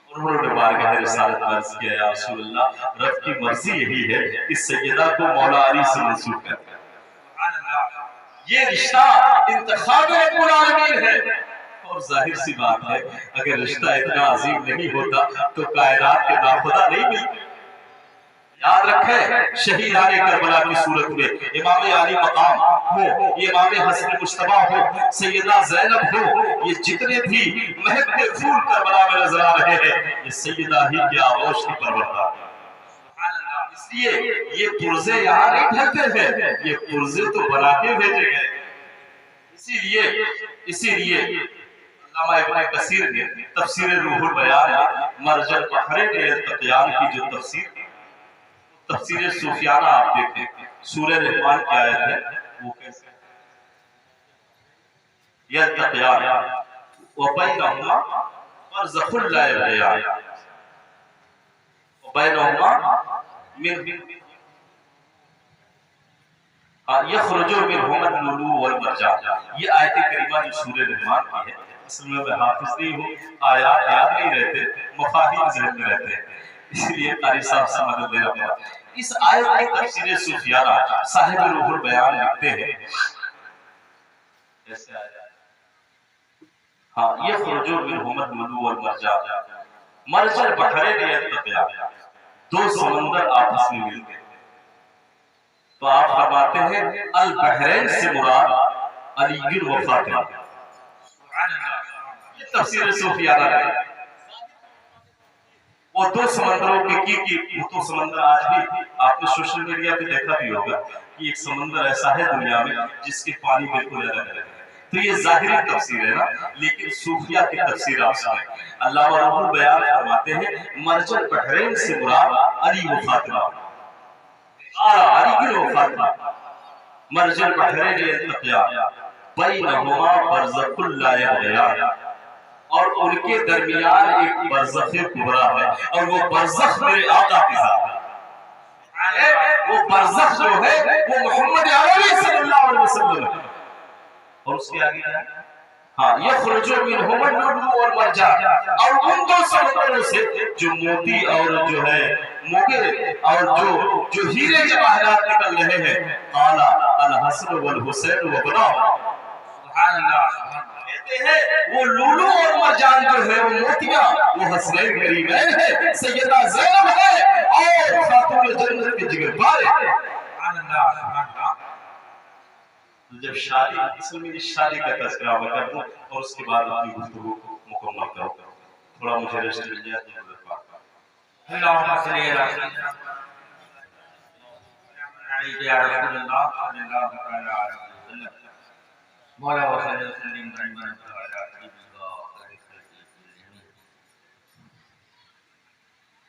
[SPEAKER 3] انہوں نے بارگاہ رسالت میں عرض کیا یا رسول اللہ رب کی مرضی یہی ہے کہ سیدہ کو مولا علی سے منسوب کر دیں. یہ رشتہ انتخاب رب العالمین ہے. اور ظاہر سی بات ہے اگر رشتہ اتنا عظیم نہیں ہوتا تو کائنات کے ناخدا نہیں ملتے. یاد رکھیں شہیدان کربلا کی صورت میں امام علی مقام ہو، یہ امام حسن مجتبیٰ ہو، سیدہ زینب ہو، یہ جتنے بھی مہکتے پھول کربلا میں نظر آ رہے ہیں یہ سیدہ ہی کی آغوش کی پروردگار. اس لیے یہ پرزے یہاں نہیں ڈھلتے ہیں، یہ پرزے تو بنا کے بھیجے گئے. اسی لیے علامہ ابن کثیر نے تفسیر روح البیان میں مرج البحرین التقیان کی جو تفسیر صوفیانہ آپ دیکھیں سورہ رحمان کی آیت ہے وہ کیسے یلتقیان وبینہما برزخ لا یبغیان وبینہما یخرج منہما اللؤلؤ والمرجان. یہ آیت کریمہ جو سورہ رحمان کی ہے اصل میں حافظ نہیں ہوں، آیات یاد نہیں رہتے، مفاہیم ذہن میں رہتے ہیں، اس لیے قاری صاحب سے مدد لینا پڑا. اس آیت کی تفسیر صوفیانہ صاحب روح البیان لکھتے ہیں ایسے آیت یخرج منہما اللؤلؤ والمرجان مرج البحرین یلتقیان. دو سمندر آپس میں ملتے ہیں تو آپ فرماتے ہیں البحرین سے مراد علی و فاطمہ. یہ تفسیر صوفیانہ ہے. وہ دو سمندروں کی وہ تو سمندر آج بھی آپ نے سوشل میڈیا پہ دیکھا بھی ہوگا کہ ایک سمندر ایسا ہے دنیا میں جس کے پانی بالکل الگ ہے. تو یہ ظاہری تفسیر ہے نا، لیکن صوفیہ کی تفسیر آپ سنیں. علامہ روح البیان فرماتے ہیں مرج البحرین سے مراد علی و فاطمہ. علی و فاطمہ مرج البحرین یلتقیان بینہما برزخ لا یبغیان. اور ان کے درمیان ایک برزخ کبریٰ ہے اور وہ برزخ میرے آقا کی ذات ہے. وہ برزخ جو ہے وہ محمد عربی صلی اللہ علیہ وسلم ہے. اور اس کے آگے ہے یخرج منہما اللؤلؤ والمرجان. اور ان دو سمندروں سے جو موتی اور جو ہے موگے اور جو ہیرے جواہرات نکل رہے ہیں قال الحسن والحسین وابناہما.
[SPEAKER 4] سبحان اللہ.
[SPEAKER 3] کہتے ہیں وہ لولو اور مرجان جو ہے وہ موتیاں وہ حسنین کریمین ہے، سیدہ زینب ہے اور خاتون جنت کے جگر بارے.
[SPEAKER 4] سبحان اللہ. سبحان اللہ.
[SPEAKER 3] جب شادی اصل میں شادی کا تذکرہ میں کر دوں اور اس کے بعد اپنی گفتگو کو مکمل کروں. تھوڑا مجھے ریسٹ مل جائے تو
[SPEAKER 4] اللہم صلی علی سیدنا یا رسول اللہ صلی اللہ علیہ وسلم. مولا وصلی وسلم دائما علی حبیبک خیر خلق.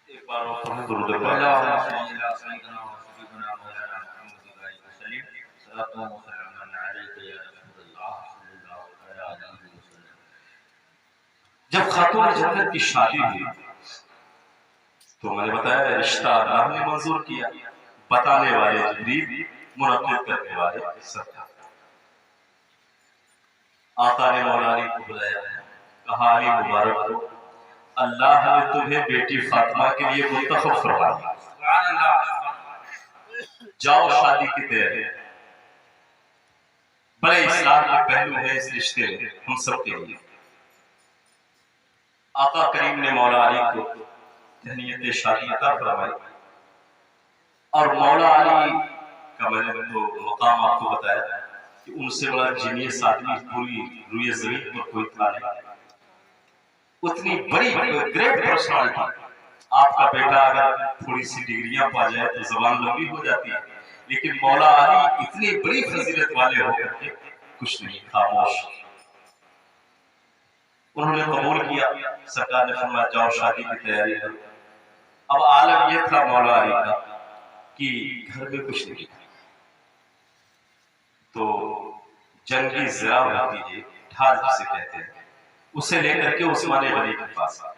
[SPEAKER 3] ایک بار اور پڑھیں درود پاک.
[SPEAKER 4] اللہم صلی علی سیدنا وسیدنا مولانا محمد وسلم صلاۃ و سلام علیک یا رسول اللہ صلی اللہ علیہ وسلم.
[SPEAKER 3] جب خاتون جنت کی شادی ہوئی تو میں نے بتایا رشتہ اللہ نے منظور کیا، بتانے والے جبریل، منعقد کرنے والے سرکار. آقا نے مولا علی کو بلایا، کہا علی مبارک ہو، اللہ نے تمہیں بیٹی فاطمہ کے لیے منتخب فرمایا. جاؤ شادی کی تیاری، بڑے اسلام کے پہلو ہے اس رشتے میں ہم سب کے لیے۔ آقا کریم نے مولا علی کو تہنیت شادی عطا فرمائی، اور مولا علی کا میں نے تو مقام آپ کو بتایا کہ ان سے بڑا جینیس آدمی پوری روئے زمین پر کوئی تھا نہیں، اتنی بڑی گریٹ پرسنالٹی۔ آپ کا بیٹا اگر تھوڑی سی ڈگریاں پا جائے تو زبان لمبی ہو جاتی ہے، لیکن مولا علی اتنی بڑی فضیلت والے ہو کر کے کچھ نہیں، خاموش۔ انہوں نے قبول کیا، سرکار نے فرمایا جاؤ شادی کی تیاری کرو۔ اب عالم یہ تھا مولا علی کا کہ گھر میں کچھ نہیں تھا، تو جنگی زرہ ہوتی ہے، ڈھال جسے کہتے ہیں، اسے لے کر کے عثمان غنی کے پاس آیا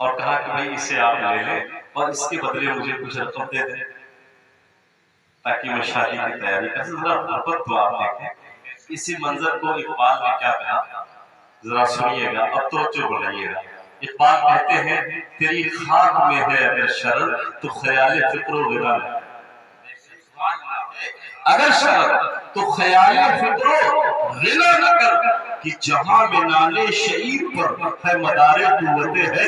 [SPEAKER 3] اور کہا کہ بھائی اسے آپ لے لیں اور اس کے بدلے مجھے کچھ رقم دے دیں تاکہ میں شادی کی تیاری کر سکوں۔ ذرا محبت تو آپ دیکھیں، اسی منظر کو اقبال نے کیا کہا، ذرا سنیے گا، اب توجہ بڑھائیے گا۔ اقبال کہتے ہیں تیری خاک میں ہے اگر شرر تو خیال فکر و غنا ہے، اگر شرر تو خیال فکر و غنا نہ کر کہ جہاں میں نالے شعیر پر ہے مدار قوت ہے۔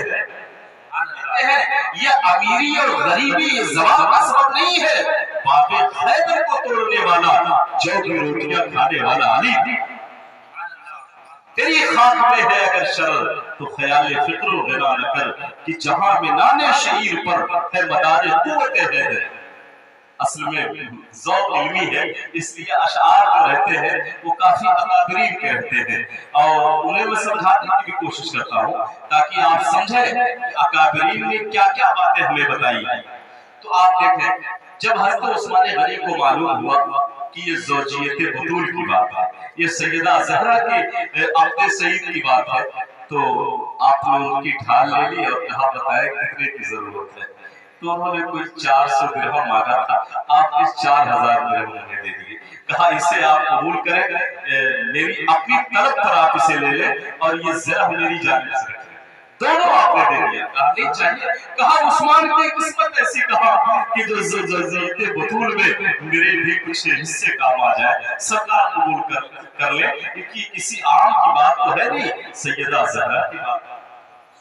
[SPEAKER 3] یہ امیری اور غریبی یہ زبان کا سبب نہیں ہے، باب خیبر کو توڑنے والا جو کی روٹیاں کھانے والا علی۔ تیری خاک میں ہے اگر شرر تو خیال فکر و غنا نہ کر کہ جہاں میں نانے شعیر پر ہے مدار قوت ہے۔ اصل میں ذوق علمی ہے، اس لیے اشعار جو رہتے ہیں وہ کافی اکابرین کہتے ہیں، اور انہیں میں سمجھانے کی بھی کوشش کرتا ہوں تاکہ آپ سمجھیں کہ اکابرین نے کیا کیا باتیں ہمیں بتائی ہیں۔ تو آپ دیکھیں جب حضرت عثمان غنی کو معلوم ہوا کہ یہ زوجیت بطول کی بات ہے، یہ سیدہ زہرا کے عقد سعید کی بات ہے، تو آپ نے ان کی ڈھال لے لی اور کہا بتائے کتنے کی ضرورت ہے۔ تو انہوں نے کوئی 400 درہم مانگا تھا، آپ نے 4000 درہم انہیں دے دیے، کہا اسے آپ قبول کریں، میری اپنی طلب پر آپ اسے لے لیں اور یہ زرہ میری جانب سے رکھیں۔ دونوں آپ نے دے دیا، کہا نہیں چاہیے، کہا عثمان کی قسمت ایسی کہا کہ جو زوجیت بطول میں میرے بھی کچھ حصے کام آ جائے، سرکار قبول کر لیں، کیونکہ کسی عام کی بات تو ہے نہیں، سیدہ زہرا کی بات۔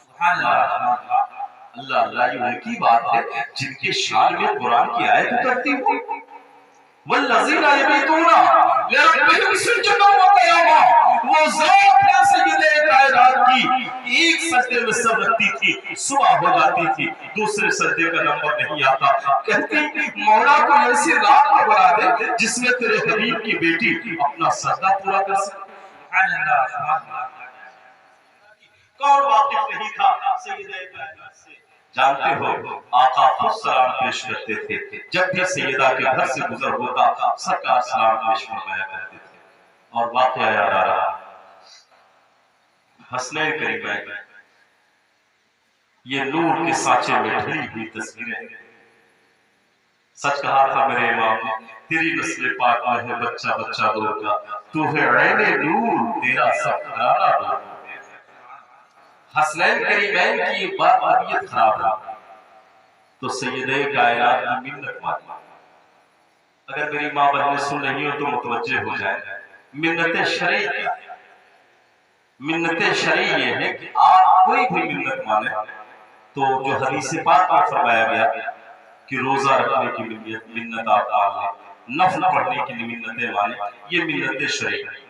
[SPEAKER 3] سبحان اللہ، اللہ اللہ، یہ ان کی بات ہے جن کے شان میں قرآن کی آیت اترتی ہوئی، والذین یبیتون لربہم سجدا وقیاما، وہ ذات ہے سیدہ کائنات کی، ایک سجدے میں سر رکھتی تھی، صبح ہو جاتی تھی، دوسرے سجدے کا نمبر نہیں آتا، کہتی مولا کو ایسی رات کو بنا دے جس میں تیرے حبیب کی بیٹی اپنا سجدہ پورا کر سکے۔ سبحان اللہ، سبحان اللہ۔ کون واقف نہیں تھا سیدہ کائنات سے؟ جانتے ہو آقا خود سلام پیش کرتے تھے، جب بھی سیدہ کے گھر سے گزر ہوتا سرکار سلام پیش فرمایا کرتے تھے۔ اور واقعہ یاد آ رہا، حسنین کریمین، یہ نور کے سانچے میں ڈھلی ہوئی تصویریں، سچ کہا تھا میرے امام نے، تیری نسل پاک میں ہے بچہ بچہ دور کا، تو ہے عین نور تیرا سب گھرانہ دور۔ حسنین کریمین کی یہ بات طبیعت خراب ہے تو سیدہ کائنات کی منت مانی۔ اگر میری ماں بہنیں سن رہی ہو تو متوجہ ہو جائیں، منت شرعی کیا ہے؟ منت شرعی یہ ہے کہ آپ کوئی بھی منت مانے تو جو حدیث پاک میں فرمایا گیا کہ روزہ رکھنے کی منت آپ مان لیں، نفل پڑھنے کی منتیں مانیں، یہ منت شرعی ہے۔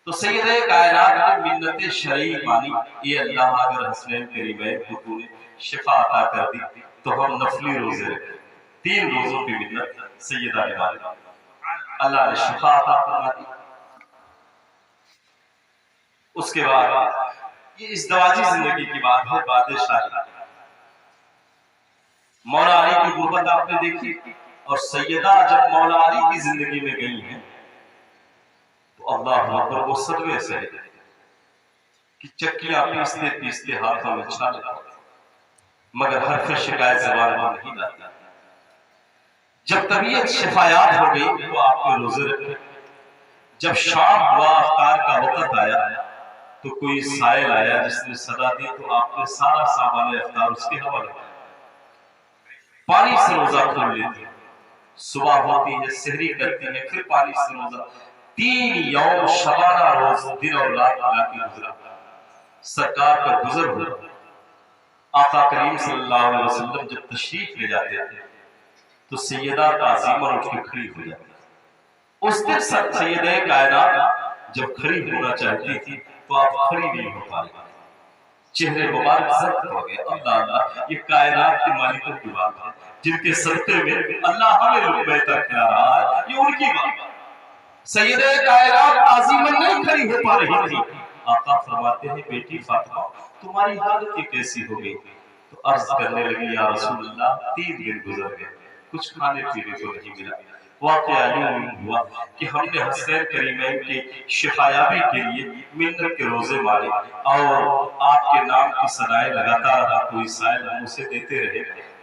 [SPEAKER 3] تو سیدہ کائنات نے منت شرعی مانی، یہ اللہ اگر حسنین کریمین کو تو نے شفا عطا کر دی تو ہم نفلی روزے رکھیں، 3 روزوں کی منت سیدہ نے مانی، اللہ نے شفا عطا فرما دی۔ اس کے بعد یہ ازدواجی زندگی کی بات ہے، بادشاہی، مولا علی کی غربت آپ نے دیکھی، اور سیدہ جب مولا علی کی زندگی میں گئی ہیں تو اللہ اکبر، وہ صدمے سے ہے کہ چکیاں پیستے پیستے ہاتھوں میں چھالے مگر حرف شکایت زبان میں نہیں لاتی۔ جب طبیعت شفایاب ہو گئی تو آپ کے روزے رکھے، جب شام ہوا افطار کا وقت آیا تو کوئی سائل آیا جس نے صدا دی تو آپ نے سارا سامان افطار اس کے حوالے کیا۔ پانی سے روزہ کھول لیتے ہیں، صبح ہوتی ہے سحری کرتی ہے، پھر پانی سے روزہ، 3 یوم شبانہ روز دن اور رات ملا کے گزرا، سرکار کا گزر ہوا۔ آقا کریم صلی اللہ علیہ وسلم جب تشریف لے جاتے تھے تو سیدہ تعظیماً اٹھ کے کھڑی ہو جاتی، اس دن سیدہ کائنات جب کھڑی ہونا چاہتی تھی تو آپ کھڑی نہیں ہو پا رہی، چہرے مبارک زرد ہو گئے۔ اللہ اللہ، یہ کائنات کے مالکوں کی بات ہے جن کے صدقے میں اللہ ہمیں لقمہ تک کھلا رہا ہے، یہ ان کی بات ہے۔ سیدہ کائنات عظیماً نہیں کھڑی ہو پا رہی تھی، آقا فرماتے ہیں بیٹی فاطمہ تمہاری حالت یہ کیسی ہو گئی؟ تو عرض کرنے لگی یا رسول اللہ 3 دن گزر گئے، کچھ کھانے پینے کو نہیں ملا۔ واقعہ یوں ہوا کہ ہم نے حسین کریمین کی شفایابی کے لیے منت کے روزے مارے اور آپ کے نام کی صدائیں لگاتا رہا، کوئی سائل ہم اسے دیتے رہے۔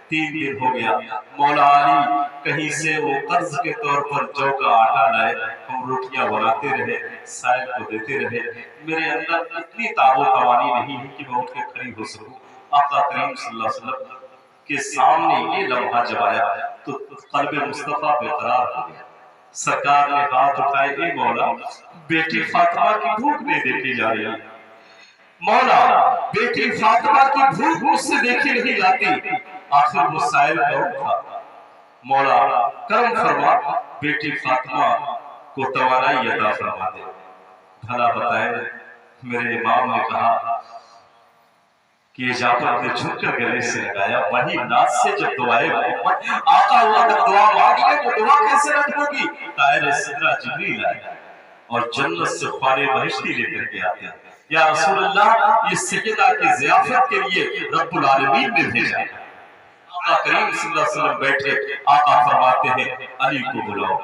[SPEAKER 3] 3 دن ہو گیا، مولا علی کہیں سے وہ قرض کے طور پر جو کا آٹا لائے، ہم روٹیاں بناتے رہے، سائل کو دیتے رہے۔ میرے اندر اتنی تاب و توانی نہیں ہے کہ میں اٹھ کے کھڑی ہو سکوں۔ آقا کریم صلی اللہ علیہ وسلم کے سامنے یہ لمحہ جب آیا تو قلب مصطفیٰ بے قرار ہو گیا۔ سرکار نے ہاتھ اٹھائے، اے مولا بیٹی فاطمہ کی بھوک نہیں دیکھی جا رہی، مولا بیٹی فاطمہ کی بھوک مجھ سے دیکھی نہیں جاتی۔ آخر وہ سائل کون تھا؟ مولا کرم فرما بیٹی فاطمہ کو توانائی عطا فرما دے۔ بھلا بتائیں، میرے امام نے کہا کہ اجابت نے جھک کر گلے سے لگایا، وہی ناز سے جب دعائے محمد آقا ہوا اگر دعا مانگے تو دعا کیسے رد ہوگی؟ طائر سدرہ جبریل آئے اور جنت سے خوانے بہشتی لے کر کے آتے ہیں، یا رسول اللہ یہ سیدہ کی ضیافت کے لیے رب العالمین نے بھیجا۔ آقا کریم صلی اللہ علیہ وسلم بیٹھے، آقا فرماتے ہیں علی کو بلاؤ،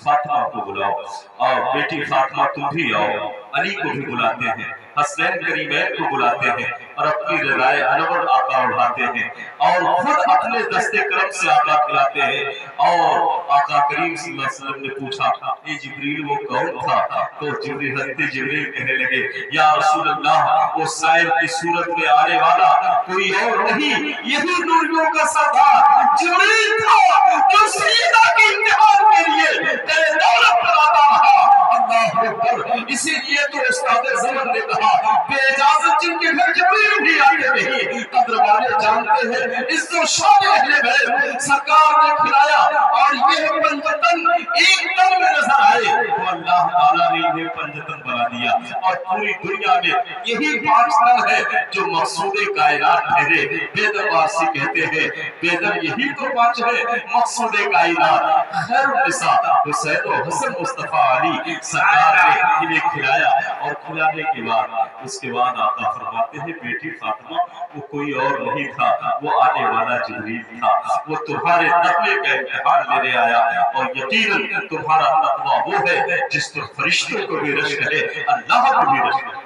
[SPEAKER 3] فاطمہ کو بلاؤ، اور بیٹی فاطمہ تم بھی آؤ۔ علی کو بھی بلاتے ہیں، حسین کریمین کو بلاتے ہیں اور اپنی رضائے انور آقا اڑھاتے ہیں اور خود اپنے دست کرم سے آقا کھلاتے ہیں۔ اور آقا کریم صلی اللہ علیہ وسلم نے پوچھا اے جبریل وہ کون تھا؟ تو حضرت جبریل کہنے لگے یا رسول اللہ وہ سائل کی صورت میں آنے والا کوئی اور نہیں، یہی نوریوں کا سردار جبریل تھا جو سیدہ کے امتحان کے لیے تیرے دولت پر آتا رہا۔ اللہ اکبر، اسی لیے تو استاد زمن نے کہا بے اجازت جن کے گھر جبریل بھی آتے نہیں، قدر والے جانتے ہیں عزت و شان اہل بیت۔ سرکار نے کھلایا اور یہ پنجتن ایک دم میں نظر آئے تو اللہ تعالیٰ نے انہیں پنجتن بنا دیا، اور پوری دنیا میں یہی 5 تن ہے جو مقصود کائنات ٹھہرے۔ بیدر وارسی کہتے ہیں بیدر یہی تو 5 ہے مقصود کائنات، خیر النساء حسین و حسن مصطفیٰ علی۔ سرکار نے انہیں کھلایا اور کھلانے کے بعد اس کے بعد آقا فرماتے ہیں بیٹی فاطمہ وہ کوئی اور نہیں تھا، وہ آنے والا جبریل تھا، وہ تمہارے تقوی کا امتحان لینے آیا، اور یقیناً تمہارا تقوی وہ ہے جس پر فرشتوں کو بھی رشک ہے، اللہ کو بھی رشک ہے۔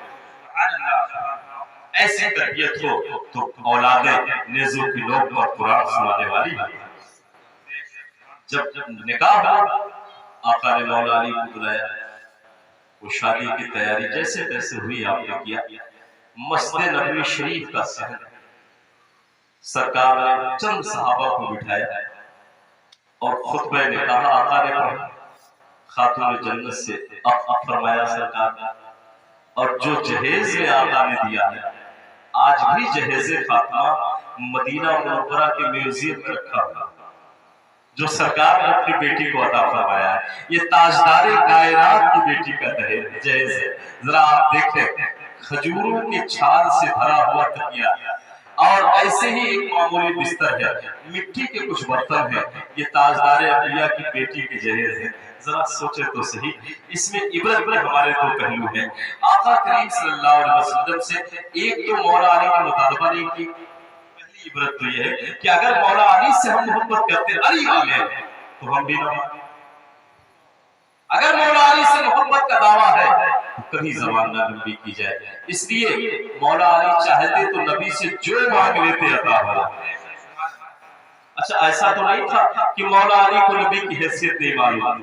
[SPEAKER 3] ایسی تربیت ہو تو اولادیں نیزوں کی نوک پر قرآن سنانے والی ہے۔ جب نکاح ہوا آقا نے مولا علی کو بلایا، وہ شادی کی تیاری جیسے تیسے ہوئی آپ نے کیا۔ مسجد نبوی شریف کا صحن، سرکار نے چند صحابہ کو بٹھایا اور خطبہ نکاح آقا نے پڑھا، خاتون جنت سے اب فرمایا سرکار نے، اور جو جہیز میں آقا نے دیا ہے آج بھی جہیز فاطمہ مدینہ منورہ کے میوزیم میں رکھا ہوا، جو سرکار نے اپنی بیٹی کو عطا فرمایا ہے۔ یہ تاجدار کائنات کی بیٹی کا جہیز ہے۔ ذرا آپ دیکھیں کھجوروں کے چھال سے بھرا ہوا تکیہ اور ایسے ہی ایک معمولی بستر ہے، مٹی کے کچھ برتن ہیں، یہ تاجدار انبیاء کی بیٹی کے جہیز ہے۔ ذرا سوچے تو صحیح، اس میں عبرت میں ہمارے 2 پہلو ہیں۔ آقا کریم صلی اللہ علیہ وسلم سے ایک تو مولا علی نے مطالبہ نہیں کی، پہلی عبرت تو یہ ہے کہ اگر مولا علی سے ہم محبت کرتے علی والے تو ہم بھی نہ مانتے، اگر مولا علی سے محبت کا دعویٰ ہے تو کبھی زبان نہ لمبی کی جائے، اس لیے مولا علی چاہتے تو نبی سے جو مانگ لیتے عطا ہوا۔ اچھا ایسا تو نہیں تھا کہ مولا علی کو نبی کی حیثیت نہیں معلوم،